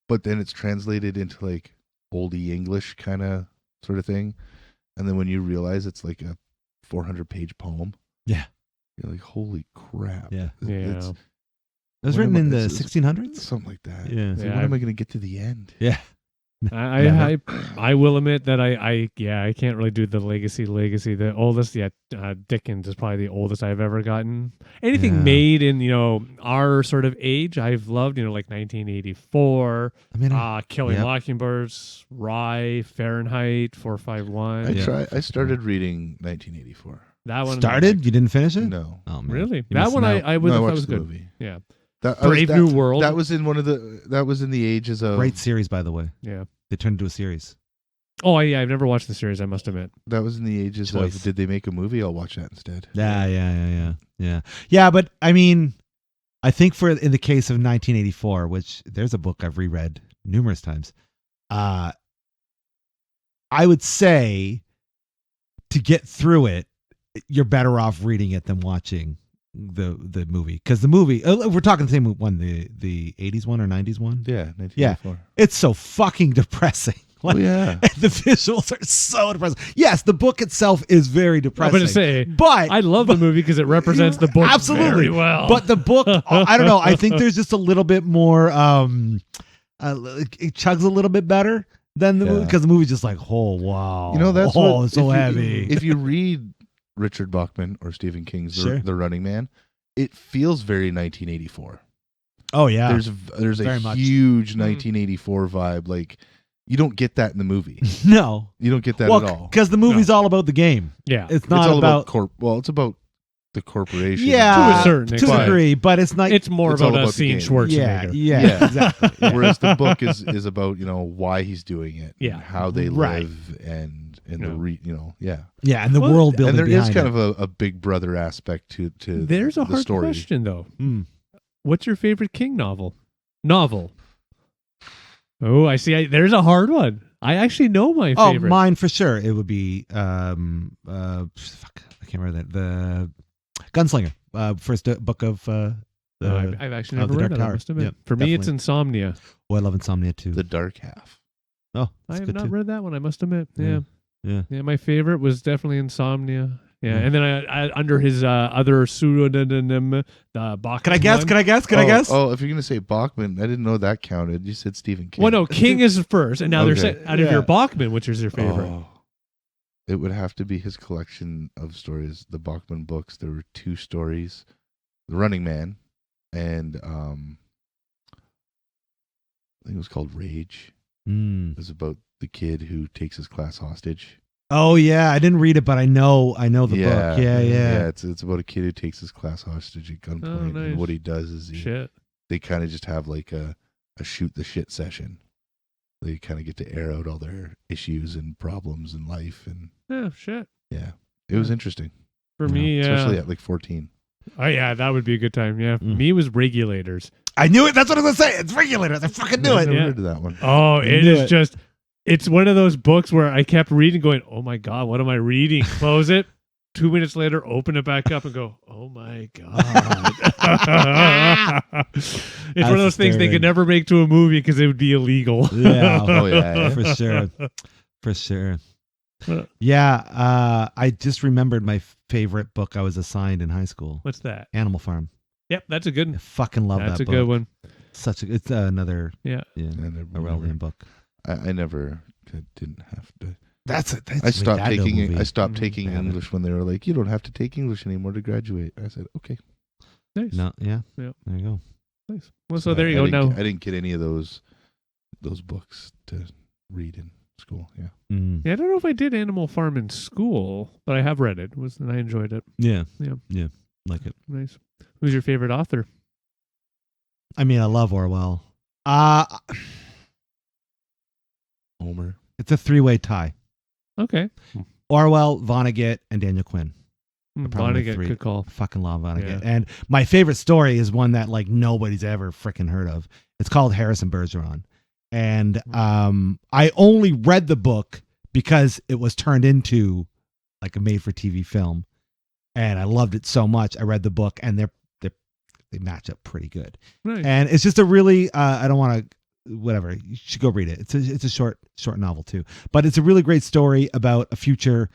but then it's translated into like oldie English kind of sort of thing, and then when you realize it's like a 400-page poem, Yeah. you're like, holy crap! Yeah. It's It was When written am I- in the this is- 1600s. something like that. Yeah. It's like, Yeah, when am I- I going to get to the end? Yeah. I will admit that I can't really do the legacy. The oldest, Dickens is probably the oldest I've ever gotten. Anything Yeah. made in our sort of age, I've loved. Like 1984, I mean, Killing yep. Mockingbirds, Rye, Fahrenheit 451. I started reading 1984. That one started? You didn't finish it? No. Oh man. Really? You're That missing one out. I would No, I have thought watched was the good. movie. Yeah. That Brave New World. That was in that was in the ages of Great series, by the way. Yeah. They turned into a series. Oh yeah, I've never watched the series. I must admit. That was in the ages Choice. of did they make a movie? I'll watch that instead. Yeah. But I mean, I think in the case of 1984, which there's a book I've reread numerous times, I would say to get through it, you're better off reading it than watching the movie, because the movie, we're talking the same one, the 80s one or 90s one. Yeah, 1984. It's so fucking depressing. Like, Oh yeah. the visuals are so depressing. Yes, the book itself is very I'm depressing. going to say, but I love the movie because it represents the book absolutely very well. But the book, I don't know. I think there's just a little bit more. It chugs a little bit better than the movie, because the movie's just like, oh wow, That's it's so heavy. If you read Richard Bachman or Stephen King's Sure. The Running Man, it feels very 1984. Oh yeah, There's a Very much. huge 1984 vibe. Like, you don't get that in the movie. no, You don't get that at all. because the movie's all about the game. yeah. It's not it's all about. it's about the corporation. Yeah, To a certain to a extent. degree, but it's not. It's more It's all about about us the seeing game. Schwarzenegger. yeah, exactly. Yeah. Whereas the book is about why he's doing it, Yeah. and how they Right. live, and Yeah, and the Well, world building And there is behind kind it. of a Big Brother aspect to There's a the hard story. question though. Mm. What's your favorite King novel? Oh, I see. There's a hard one. I actually know my Oh, favorite. mine for sure. It would be fuck, I can't remember that. The Gunslinger, first book of No, I've actually of never the read Dark it. I Tower. must admit. Yeah, For me, it's definitely. Insomnia. Oh, I love Insomnia too. The Dark Half. Oh, I that's have good not too. read that one. I must admit. Yeah. Yeah. My favorite was definitely Insomnia. Yeah, Yeah. and then I under his other pseudonym, the Bachman. Can I guess? one. Can I guess? Can I guess? Oh, if you're gonna say Bachman, I didn't know that counted. You said Stephen King. Well, no, King is first, and now they're Okay. saying out of Yeah. your Bachman, which is your favorite? Oh. It would have to be his collection of stories, the Bachman books. There were 2 stories, The Running Man, and I think it was called Rage. Mm. It was about the kid who takes his class hostage. Oh yeah, I didn't read it, but I know the book. Yeah. It's about a kid who takes his class hostage at gunpoint, Oh, nice. and what he does is Shit. they kind of just have like a shoot the shit session. They kind of get to air out all their issues and problems in life, and Yeah, shit. yeah, it was interesting, For Yeah, me, especially at like 14. oh yeah, that would be a good time. Yeah, Mm. me was Regulators. I knew it. That's what I was gonna say. It's Regulators. I fucking knew I it. never Yeah. heard of that one. Oh, I it knew is it. just. It's one of those books where I kept reading, going, "Oh my god, what am I reading?" Close it. 2 minutes later, open it back up and go, "Oh my god!" It's one of those things they could never make to a movie because it would be illegal. Yeah. Oh, yeah. For sure. For sure. Yeah. I just remembered my favorite book I was assigned in high school. What's that? Animal Farm. Yep, that's a good. I fucking love That's that a book. good one. It's another Yeah. Orwellian book. I never didn't have to. That's it. I stopped taking movie. taking Yeah. English when they were like, you don't have to take English anymore to graduate. I said, okay. Nice. No, yeah. Yep. There you go. Nice. Well, so there you go. I didn't, Now, I didn't get any of those books to read in school. Yeah. Mm. yeah, I don't know if I did Animal Farm in school, but I have read it. And I enjoyed it. Yeah. Yeah. Yeah. Like it. Nice. Who's your favorite author? I mean, I love Orwell. Homer. It's a 3-way tie. Okay. Orwell, Vonnegut, and Daniel Quinn. Probably Vonnegut, 3. good call. Fucking love Vonnegut. Yeah. And my favorite story is one that like nobody's ever freaking heard of. It's called Harrison Bergeron. And I only read the book because it was turned into like a made-for-TV film. And I loved it so much. I read the book, and they match up pretty good. Nice. And it's just a really I don't want to whatever, you should go read it. It's a short novel too, but it's a really great story about a future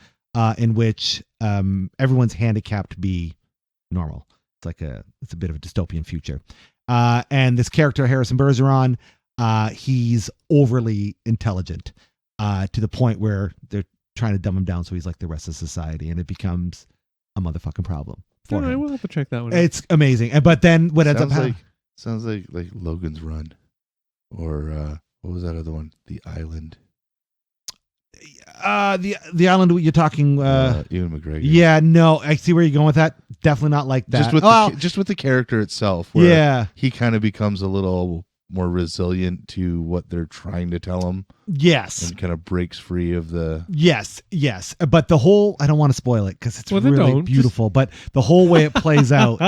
in which everyone's handicapped to be normal. It's a bit of a dystopian future, and this character Harrison Bergeron he's overly intelligent to the point where they're trying to dumb him down so he's like the rest of society, and it becomes a motherfucking problem for I him. will have to check that one out. It's amazing. But then what ends up happening? Sounds like Logan's Run, or what was that other one? The Island. The island you're talking. Ewan McGregor. Yeah, no, I see where you're going with that. Definitely not like that. Just with the character itself. Where he kind of becomes a little more resilient to what they're trying to tell him. Yes, and kind of breaks free of the. Yes. But the whole, I don't want to spoil it because it's really beautiful. But the whole way it plays out,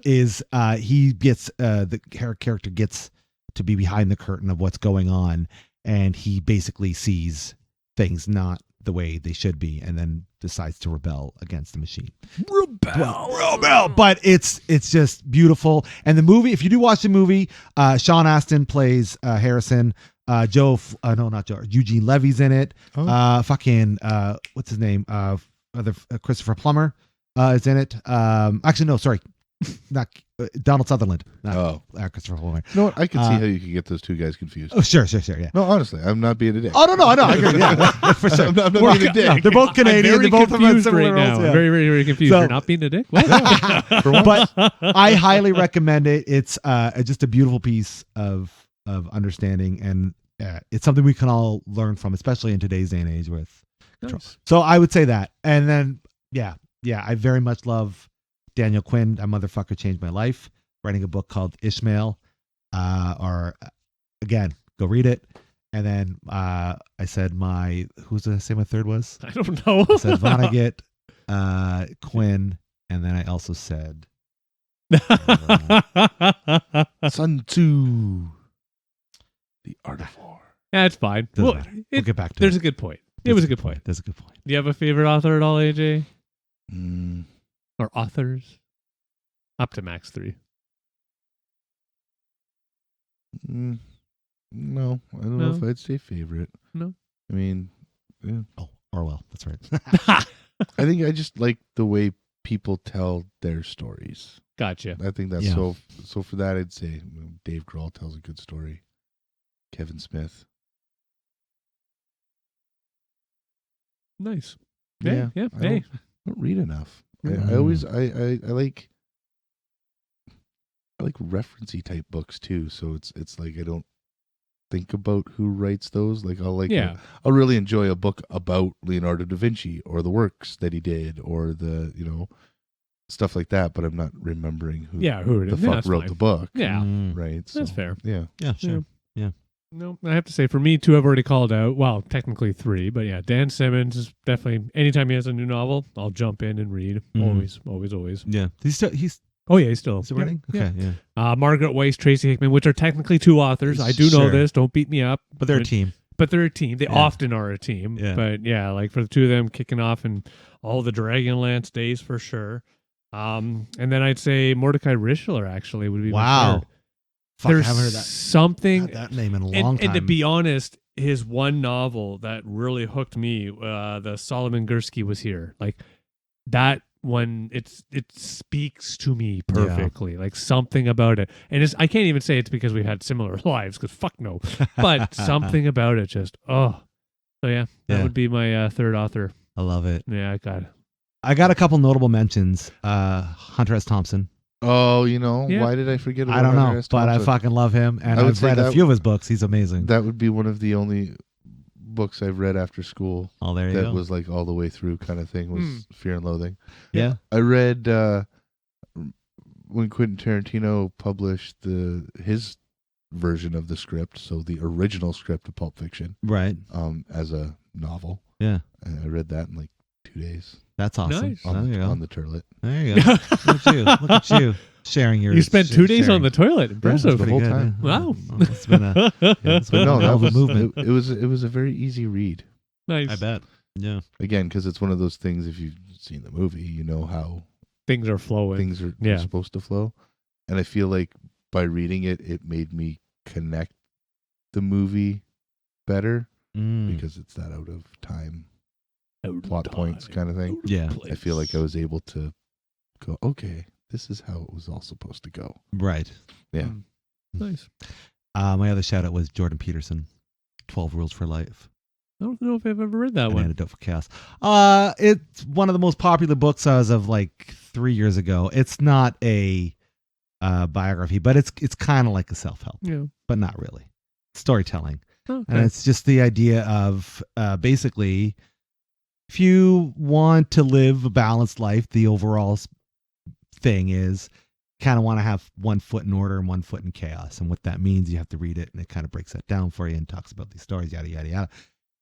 is he gets the character gets to be behind the curtain of what's going on, and he basically sees things not the way they should be, and then decides to rebel against the machine. Rebel. But it's just beautiful. And the movie, if you do watch the movie, Sean Astin plays Harrison. Eugene Levy's in it. What's his name? Christopher Plummer is in it. Actually, no, sorry. Not Donald Sutherland. Christopher Plummer. You know what? I can see how you could get those two guys confused. Oh, sure, yeah. No, honestly, I'm not being a dick. Oh, no, I agree. Yeah, for sure. I'm not being a dick. No, they're both Canadian. They're both confused similar right now. roles, yeah. Very, very, very confused. So, You're not being a dick? What? But I highly recommend it. It's just a beautiful piece of understanding, and it's something we can all learn from, especially in today's day and age with control. Nice. So I would say that. And then, I very much love Daniel Quinn. That motherfucker changed my life. Writing a book called Ishmael. Again, go read it. And then I said who did I say my third was? I don't know. I said Vonnegut, Quinn, and then I also said Sun Tzu. The Art of War. Yeah, it's fine. We'll get back to it. There's a good point. It was a good point. There's a good point. Do you have a favorite author at all, AJ? Mm. Or authors? Up to max 3. No, I don't know if I'd say favorite. No. I mean, yeah. Oh, Orwell. That's right. I think I just like the way people tell their stories. Gotcha. I think that's so for that, I'd say Dave Grohl tells a good story. Kevin Smith. Nice. Yeah. Hey. I don't read enough. Mm. I always I like referencey type books too. So it's like I don't think about who writes those. Like I'll really enjoy a book about Leonardo da Vinci or the works that he did or the stuff like that. But I'm not remembering who the fuck wrote the book. Yeah, right. So, that's fair. Yeah, sure. Yeah. No, I have to say, for me, 2 I've already called out. Well, technically 3, but yeah, Dan Simmons is definitely, anytime he has a new novel, I'll jump in and read. Always. Yeah. He's still writing? Okay, yeah. Margaret Weiss, Tracy Hickman, which are technically 2 authors. I do know this. Don't beat me up. But they're a team. They often are a team. Yeah. But yeah, like for the 2 of them kicking off in all the Dragonlance days for sure. And then I'd say Mordecai Richler actually would be my third. I haven't heard that. Something that name in a long time. And to be honest, his one novel that really hooked me, the Solomon Gursky Was Here. Like that one, it speaks to me perfectly. Like something about it, and I can't even say it's because we had similar lives, because fuck no. But something about it just So that would be my third author. I love it. Yeah, I got a couple notable mentions. Hunter S. Thompson. Oh, why did I forget about I don't know, Hunter S. but I Thompson? fucking love him, and I've read a few of his books. He's amazing. That would be one of the only books I've read after school. Oh, there you go. That was like all the way through kind of thing, was Fear and Loathing. Yeah. I read when Quentin Tarantino published his version of the script, so the original script of Pulp Fiction. Right. As a novel. Yeah. And I read that in like 2 days. That's awesome. Nice. On the toilet. There you go. Look at you. Sharing your. You spent 2 days on the toilet. Impressive. The whole time. Wow. It's been a that was movement. It was a very easy read. Nice. I bet. Yeah. Again, because it's one of those things. If you've seen the movie, you know how things are flowing. Things are supposed to flow, and I feel like by reading it, it made me connect the movie better because it's that out of time. Plot points kind of thing. Yeah. I feel like I was able to go, okay, this is how it was all supposed to go. Right. Yeah. Nice. My other shout out was Jordan Peterson, 12 Rules for Life. I don't know if I've ever read that An one. Antidote for Chaos. It's one of the most popular books as of like 3 years ago. It's not a biography, but it's kind of like a self-help, Yeah. but not really. Storytelling. Okay. And it's just the idea of basically, if you want to live a balanced life, the overall thing is kind of want to have one foot in order and one foot in chaos. And what that means, you have to read it, and it kind of breaks that down for you and talks about these stories, yada, yada, yada.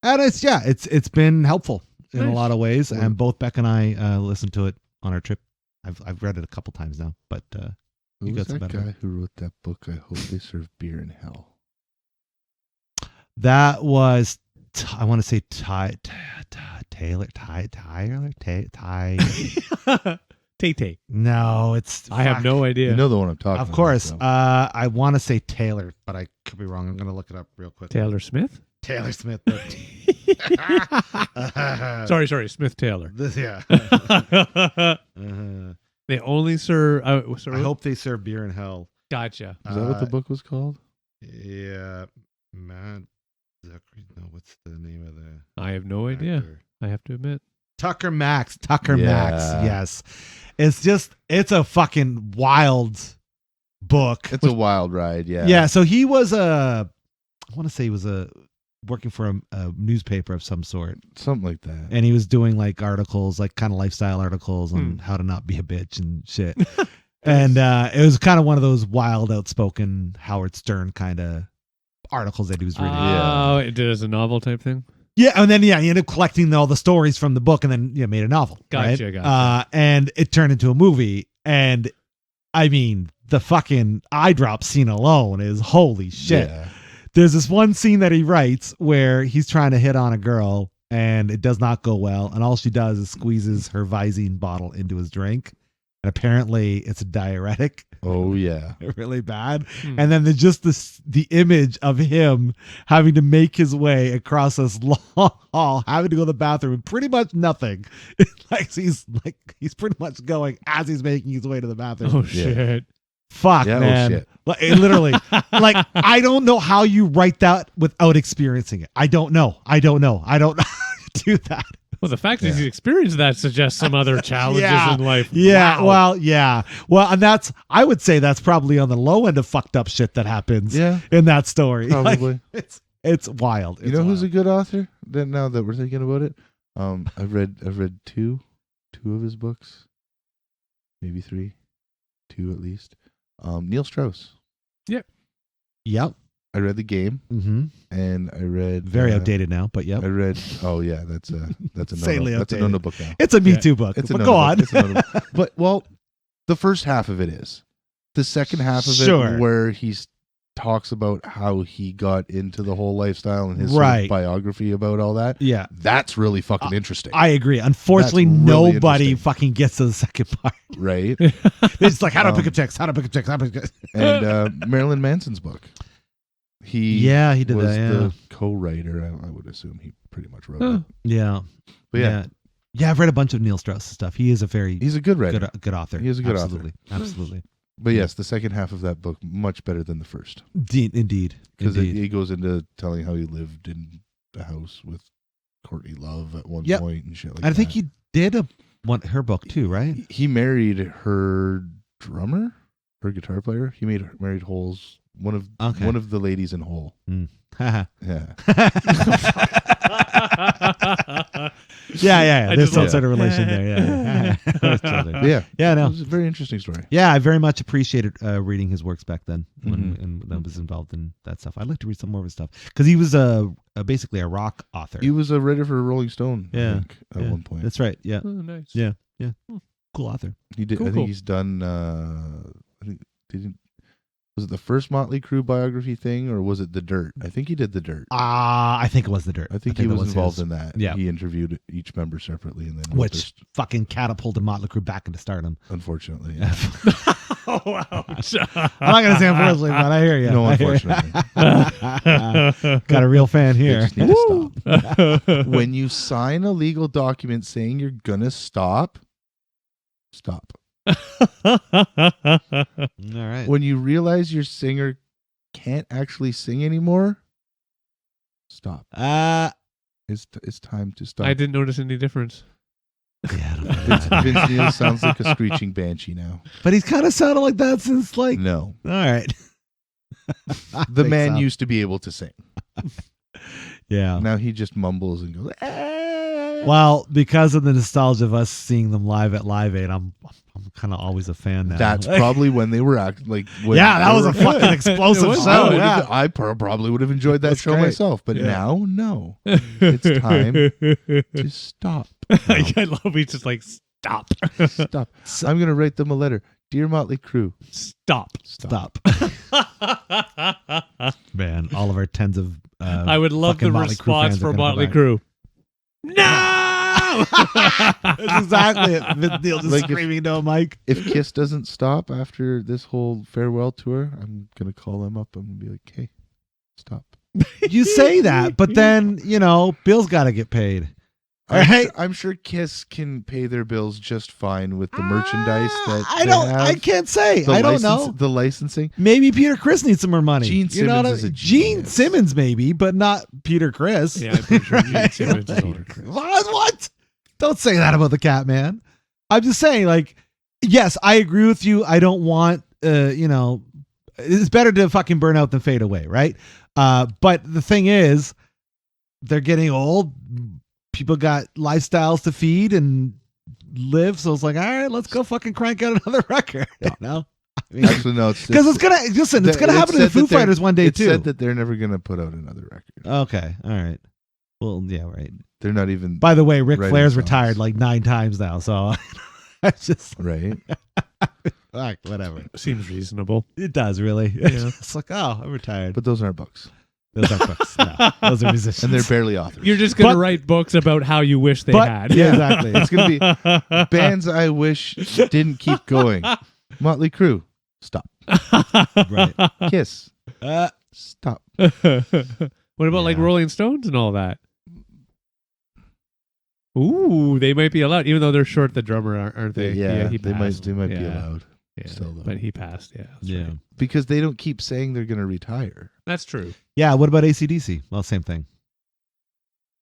And it's been helpful in a Nice. lot of ways. And both Beck and I listened to it on our trip. I've read it a couple times now, but Who you was got some that better guy who wrote that book? I hope they serve beer in hell. that was, I want to say Taylor. Tay-Tay. No, it's. I have fuck. no idea. You know the one I'm talking Of about. course. though. I want to say Taylor, but I could be wrong. I'm going to look it up real quick. Taylor Smith? Taylor Smith. Sorry, Smith Taylor. This, yeah. They only serve. I hope they serve beer in hell. Gotcha. Is that what the book was called? Yeah. Matt Zachary. No, what's the name of the I have no idea. actor? I have to admit. Tucker Max. Max. Yeah. Yes. It's a fucking wild book. It's a wild ride, yeah. Yeah. So he was I want to say he was working for a newspaper of some sort. Something like that. And he was doing like articles, like kind of lifestyle articles on how to not be a bitch and shit. And it was kind of one of those wild, outspoken Howard Stern kind of articles that he was reading. Oh, it did as a novel type thing? Yeah, and then he ended up collecting all the stories from the book and then made a novel. Gotcha, right? gotcha. And it turned into a movie. And I mean, the fucking eye drop scene alone is holy shit. Yeah. There's this one scene that he writes where he's trying to hit on a girl and it does not go well. And all she does is squeezes her Visine bottle into his drink. And apparently it's a diuretic. Oh, yeah. Really bad. And then there's just the image of him having to make his way across this long hall, having to go to the bathroom, and pretty much nothing. He's pretty much going as he's making his way to the bathroom. Oh, Yeah. shit. Fuck, Yeah, oh, man. shit. Like, it literally, like, I don't know how you write that without experiencing it. I don't know. I don't know how to do that. Well, the fact that he's experienced that suggests some other challenges in life. Yeah. Wow. Well, yeah. Well, and I would say that's probably on the low end of fucked up shit that happens Yeah. in that story. Probably. Like, it's wild. You know who's a good author? Now that we're thinking about it, I've read two of his books, maybe three, two at least. Neil Strauss. Yep. I read The Game, Mm-hmm. and I read Very outdated now, but yep. I read. Oh yeah, that's a Insanely no-no. That's a outdated. no-no book now. It's a Me Yeah. Too book. It's a But no-no go book. on. It's a no-no book. But well, the first half of it is. The second half of Sure. it, where he talks about how he got into the whole lifestyle and his sort of Right. biography about all that. Yeah. That's really fucking interesting, I agree. Unfortunately, That's really nobody interesting. fucking gets to the second part. right? It's just like, how to pick Um, up checks, how to pick up checks, how to pick up checks. And Marilyn Manson's book. He He did was that, yeah. the co-writer. I would assume he pretty much wrote Huh. it. Yeah. But yeah, Yeah, I've read a bunch of Neil Strauss stuff. He is a very he's a good writer. good author. He is a good author. Absolutely. Absolutely. But yes, the second half of that book much better than the first, Indeed. because Indeed. he goes into telling how he lived in the house with Courtney Love at one Yep. point and shit like I think that. he did her book too, right? He married her drummer, her guitar player. He married Hole's one of the ladies in Hole. Haha. Yeah. Yeah. I There's just some love- sort of relation there. Yeah. But yeah. Yeah, no. It was a very interesting story. Yeah, I very much appreciated reading his works back then when Mhm. and when I was involved in that stuff. I'd like to read some more of his stuff because he was basically a rock author. He was a writer for Rolling Stone, Yeah. I think, at Yeah. one point. That's right. Yeah, Oh, nice. Yeah. cool author. He did. Cool, I cool. think he's done. I think was it the first Motley Crue biography thing, or was it The Dirt? I think he did The Dirt. I think it was The Dirt. I think he that was involved his, in that. Yeah. He interviewed each member separately, and then wrote which fucking catapulted Motley Crue back into stardom. unfortunately, Oh, ouch. I'm not gonna say unfortunately, but I hear you. no, I hear unfortunately, you. Got a real fan They here. just need to stop. When you sign a legal document saying you're gonna stop. All right. When you realize your singer can't actually sing anymore, stop. It's time to stop. I didn't notice any difference. Yeah, I don't know. Vince Neil sounds like a screeching banshee now. But he's kind of sounded like that since like. No, All right. the man so. used to be able to sing. Yeah. Now he just mumbles and goes. Well, because of the nostalgia of us seeing them live at Live Aid, I'm kind of always a fan now. That's probably when they were acting like. Yeah, that was a fucking explosive It was show. good. Yeah. I probably would have enjoyed that That's show great. myself, but Yeah. now, no. It's time to stop. I love he's just like, stop. Stop. I'm going to write them a letter. Dear Motley Crue, Stop. Stop. Man, all of our tens of. I would love the fucking Motley Crue response fans are for gonna Motley come Crue. No! That's exactly it. Vince Neil just Like if- screaming to a mic. if Kiss doesn't stop after this whole farewell tour, I'm going to call them up. I'm going to be like, hey, stop. You say that, but then, Bill's got to get paid. All right. I'm sure Kiss can pay their bills just fine with the merchandise that I can't say. I don't know. The licensing. Maybe Peter Criss needs some more money. Gene You know what Simmons is a Gene genius. Simmons maybe, but not Peter Criss. Yeah, I'm pretty sure Gene Simmons is older. What? Don't say that about the cat man. I'm just saying, like, yes, I agree with you. I don't want, it's better to fucking burn out than fade away, right? But the thing is, they're getting old. People got lifestyles to feed and live, so it's like, all right, let's go fucking crank out another record. I mean, Actually, no. because it's gonna listen. It's gonna happen to the Foo Fighters one day it too. said that they're never going to put out another record. Okay, all right. Well, yeah, right. They're not even By the way, Ric writing Flair's songs. retired like 9 times now, so I just right. whatever. Seems reasonable. It does really. Yeah. It's like, oh, I'm retired. But those aren't books, Those aren't books. No, those are musicians. and they're barely authors. You're just going to But- write books about how you wish they But- had. yeah, exactly. It's going to be bands I wish didn't keep going. Motley Crue, stop. Right. Kiss, stop. What about like Yeah. Rolling Stones and all that? Ooh, they might be allowed, even though they're short. The drummer, aren't they? Yeah, he they passed. might be Yeah. allowed Yeah, still, though. but he passed. Yeah, that's Yeah. right. because they don't keep saying they're going to retire. That's true. Yeah. What about AC/DC? Well, same thing.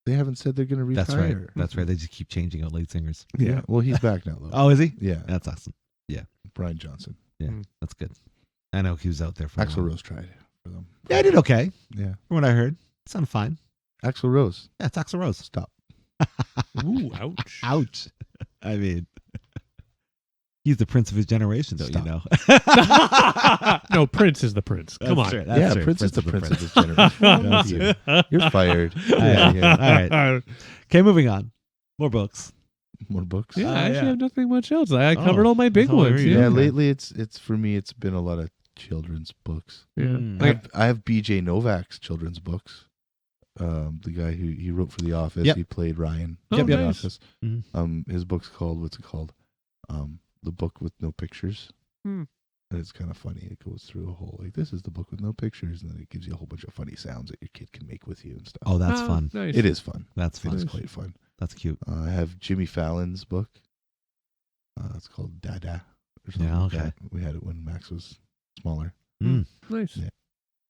They haven't said they're going to retire. That's right. That's right. They just keep changing out lead singers. Yeah. Well, he's back now, though. Oh, is he? Yeah. That's awesome. Brian Johnson. Yeah, Mm. that's good. I know he was out there for a Axl while. Rose tried for them. Yeah, I did okay. Yeah. From what I heard, it sounded fine. Axl Rose, Yeah, it's Axl Rose. stop. Ooh, ouch. Ouch. I mean, he's the prince of his generation, don't Stop. you know? No, Prince is the Prince. Come on. True. Yeah, true. Prince is the prince of prince. his generation. That's you. You're fired. Yeah, yeah. All right. Okay, moving on. More books. More books. Yeah, I yeah. actually have nothing much else. I Oh, covered all my big that's all I ones. read. Yeah, Yeah. lately it's for me it's been a lot of children's books. Yeah. Mm. I have BJ Novak's children's books. The guy who he wrote for The Office. Yep. He played Ryan. Oh, in The nice. Office. Mhm. His book's called what's it called? The Book with No Pictures. Hmm. And it's kind of funny. It goes through a whole like this is the book with no pictures, and then it gives you a whole bunch of funny sounds that your kid can make with you and stuff. Oh, that's Oh, fun. Nice. It is fun. That's It fun. is quite fun. That's cute. I have Jimmy Fallon's book. It's called Dada. Or something Yeah, like okay. that. We had it when Max was smaller. Mm. Nice. Yeah.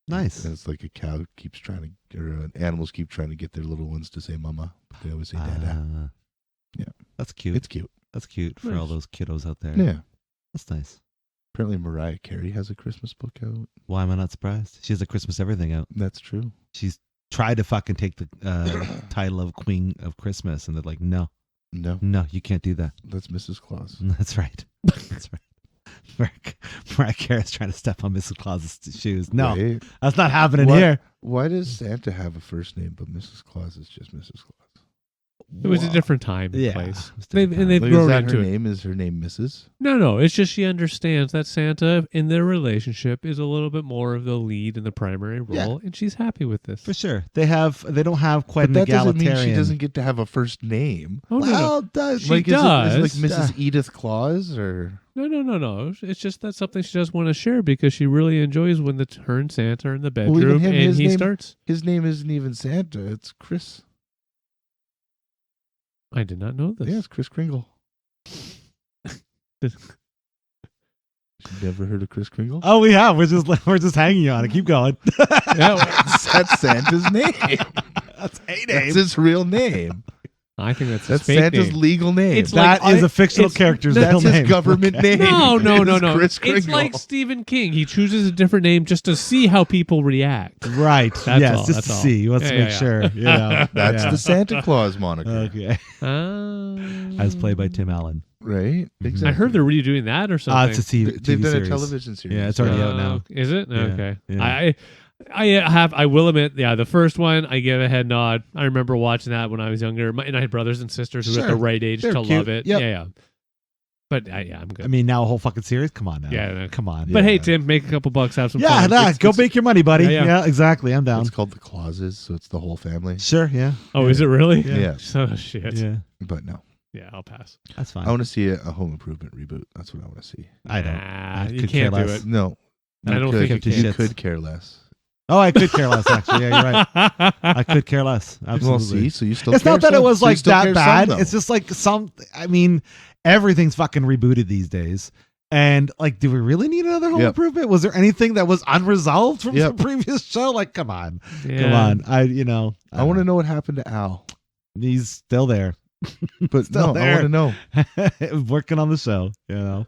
Nice. And it's like a cow keeps trying to, or animals keep trying to get their little ones to say mama. But they always say Dada. Yeah. That's cute. It's cute. That's cute for all Nice. those kiddos out there. Yeah. That's nice. Apparently Mariah Carey has a Christmas book out. Why am I not surprised? She has a Christmas everything out. That's true. She's tried to fucking take the title of Queen of Christmas, and they're like, no, No, you can't do that. that's Mrs. Claus. That's right. That's right. Mariah Carey's trying to step on Mrs. Claus's shoes. No, Right? that's not happening What? here. Why does Santa have a first name, but Mrs. Claus is just Mrs. Claus? It was a different time and Yeah, place. it was They've, different and they've Like, is grown that into her it. name? Is her name Mrs.? No. It's just she understands that Santa in their relationship is a little bit more of the lead in the primary role, Yeah. and she's happy with this. For sure. They don't have quite But an that doesn't egalitarian. mean she doesn't get to have a first name. Oh Well, does She like, does. Is it like Mrs. Edith Claus or? no. It's just that's something she does want to share because she really enjoys when her and Santa are in the Well, even bedroom him, and his he name- starts. His name isn't even Santa. It's Chris. I did not know this. Yeah, it's Chris Kringle. You never heard of Kris Kringle? Oh, we have. We're just hanging on it. Keep going. Yeah, That's Santa's name. That's a name. That's his real name. I think that's That's fake Santa's name. legal name. It's That like- is a fictional it's- character's That's real his name. government Okay. name. No. It's Kris It's Kringle. like Stephen King. He chooses a different name just to see how people react. Right. That's yes, all, just that's to all. see. He wants Yeah, to make yeah, sure. You know. That's Yeah. the Santa Claus moniker, Okay. As played by Tim Allen. right? I heard they're redoing that or something. It's a TV, They've done series. a television series. Yeah, it's already out now. Is it? Yeah, Okay. yeah. I will admit, the first one I give a head nod. I remember watching that when I was younger, and I had brothers and sisters who were at the Sure. right age They're to cute. love it. Yep. Yeah. But I'm good. I mean, now a whole fucking series? Come on now. Yeah, no. Come on. but hey, yeah. Tim, make a couple bucks, have some Yeah, fun. go make your money, buddy. Yeah, Yeah, yeah. exactly. I'm down. It's called The Clauses, so it's the whole family. Sure, yeah. Oh, is it really? Yeah. Yeah. Oh shit. Yeah, But no, I'll pass. that's fine. I want to see a Home Improvement reboot. That's what I want to see. I don't. Nah, I you could can't care do less. it. No, I don't could, think you you can. could care less. Oh, I could care less, actually. Yeah, you're right. I could care less. Well, Absolutely. see, so you still. It's care not that it some. was So you like still that care bad. some, though. It's just like I mean, everything's fucking rebooted these days. And like, do we really need another Home Yep. Improvement? Was there anything that was unresolved from Yep. the previous show? Like, come on. Yeah. Come on. I want to know what happened to Al. He's still there. But Still no, I there. want to know. Working on the show, you know.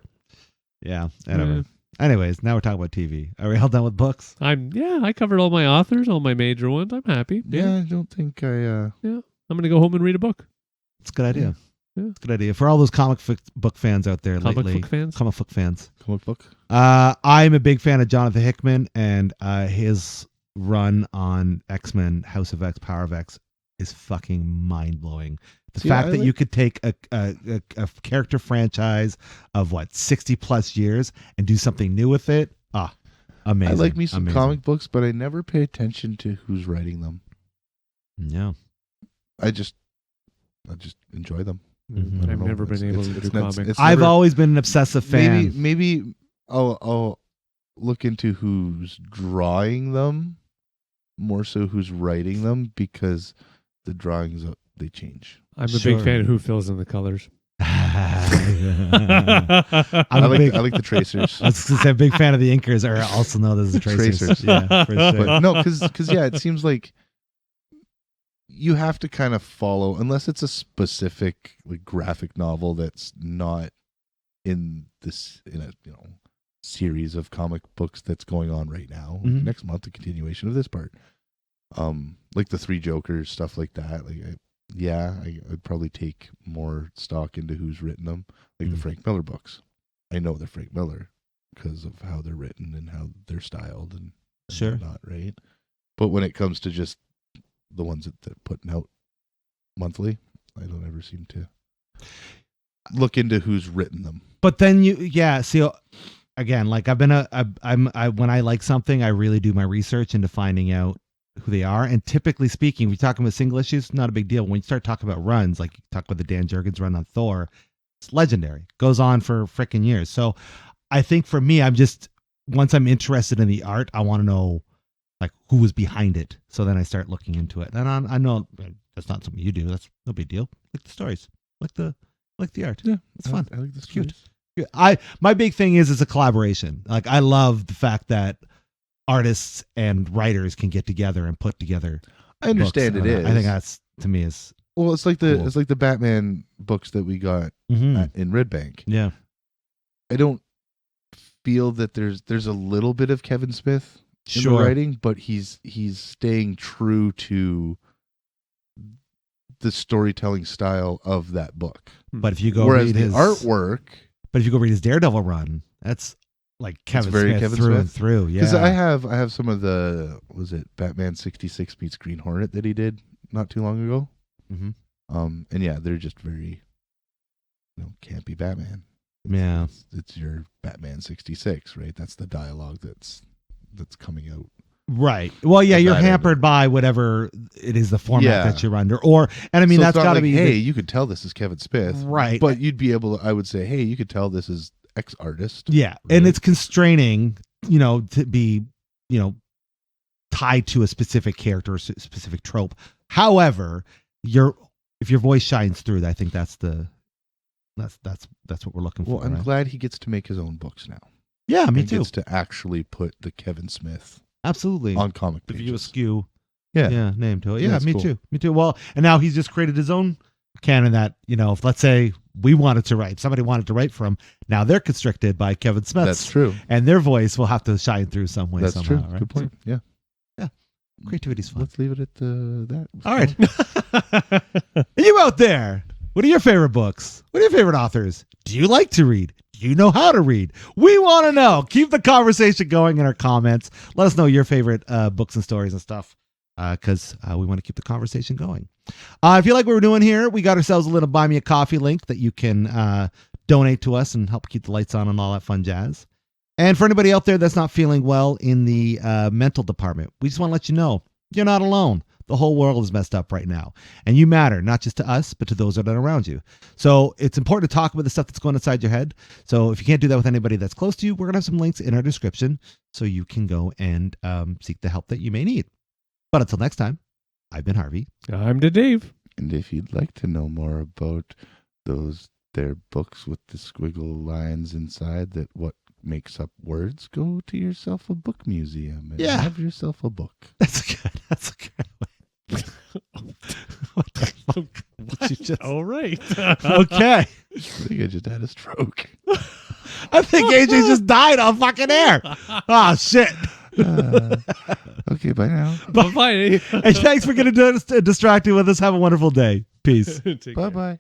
Yeah. Whatever. Yeah. Anyways, now we're talking about TV. Are we all done with books? I covered all my authors, all my major ones. I'm happy. Yeah, I don't think I. I'm gonna go home and read a book. It's a good idea. Yeah. It's a good idea. For all those comic book fans out there Comic lately. book fans. Comic book fans. Comic book. I'm a big fan of Jonathan Hickman, and his run on X-Men, House of X, Power of X is fucking mind-blowing. The fact that you could take a character franchise of 60 plus years and do something new with it. Amazing. I like me some Amazing. comic books, but I never pay attention to who's writing them. Yeah. I just enjoy them. Mhm. I don't I've know. never been able to do comics. I've never- always been an obsessive fan. Maybe I'll look into who's drawing them more so who's writing them, because the drawings they change. I'm a Sure. big fan of who fills in the colors. I'm I a like big, I like the tracers. I was gonna say, a big fan of the inkers, or also known as the tracers. Tracers. Yeah, for sure. But no, because yeah, it seems like you have to kind of follow, unless it's a specific graphic novel that's not in a series of comic books that's going on right now. Mhm. Next month, the continuation of this part, like the Three Jokers, stuff like that. I'd probably take more stock into who's written them, like the Mhm. Frank Miller books. I know they're Frank Miller because of how they're written and how they're styled and Sure. whatnot, right? But when it comes to just the ones that they're putting out monthly, I don't ever seem to look into who's written them. But then see, again, like when I like something, I really do my research into finding out who they are. And typically speaking, we talking about single issues, not a big deal. When you start talking about runs, like you talk about the Dan Jurgens run on Thor, it's legendary. Goes on for freaking years. So I think for me, once I'm interested in the art, I want to know like who was behind it. So then I start looking into it. And I know that's not something you do. That's no big deal. Like the stories, like the art. Yeah, it's fun. I like this. Cute. My big thing is it's a collaboration. Like I love the fact that artists and writers can get together and put together. I understand books. it is. I think that's, to me, is well, it's like cool. the Batman books that we got in Red Bank. yeah. I don't feel that there's a little bit of Kevin Smith in the Sure. writing, but he's staying true to the storytelling style of that book. But if you go Whereas read the his artwork, but if you go read his Daredevil run, that's like Kevin very Smith Kevin through Smith. and through. Yeah. because I have some of the, was it Batman 66 meets Green Hornet that he did not too long ago. Mhm. And yeah, they're just very, campy Batman. Yeah. It's your Batman 66, right? That's the dialogue that's coming out. Right. Well, yeah, Of you're that hampered by whatever it is, the format Yeah. that you're under. And I mean, So that's it's not got to like, be. hey, you could tell this is Kevin Smith, Right. But you'd be able to, I would say, hey, you could tell this is X artist. Yeah. And it's constraining, to be, tied to a specific character or specific trope. However, if your voice shines through, I think that's what we're looking for. Well, I'm right? glad he gets to make his own books now. Yeah, me and too. gets to actually put the Kevin Smith Absolutely. on comic If pages. you askew, Yeah. name to it. Yeah, Yeah, it's me cool. too. Me too. Well, and now he's just created his own canon that, if let's say we wanted to write, somebody wanted to write for him, now they're constricted by Kevin Smith. That's true. And their voice will have to shine through some way That's somehow, true. right? Good point. Yeah. Creativity's fun. Let's leave it at that. All right. And you out there, what are your favorite books? What are your favorite authors? Do you like to read? Do you know how to read? We want to know. Keep the conversation going in our comments. Let us know your favorite books and stories and stuff, because we want to keep the conversation going. If you like what we're doing here, we got ourselves a little Buy Me a Coffee link that you can donate to us and help keep the lights on and all that fun jazz. And for anybody out there that's not feeling well in the mental department, we just want to let you know you're not alone. The whole world is messed up right now. And you matter, not just to us, but to those that are around you. So it's important to talk about the stuff that's going inside your head. So if you can't do that with anybody that's close to you, we're going to have some links in our description so you can go and seek the help that you may need. But until next time, I've been Harvey. I'm the Dave. And if you'd like to know more about their books with the squiggle lines inside that what makes up words, go to yourself a book museum and have yourself a book. That's a good way. What the fuck? What you just... All right. Okay. I think I just had a stroke. I think AJ just died on fucking air. Oh, shit. Okay, bye now. Bye-bye. And thanks for getting distracted with us. Have a wonderful day. Peace. Take care. Bye-bye.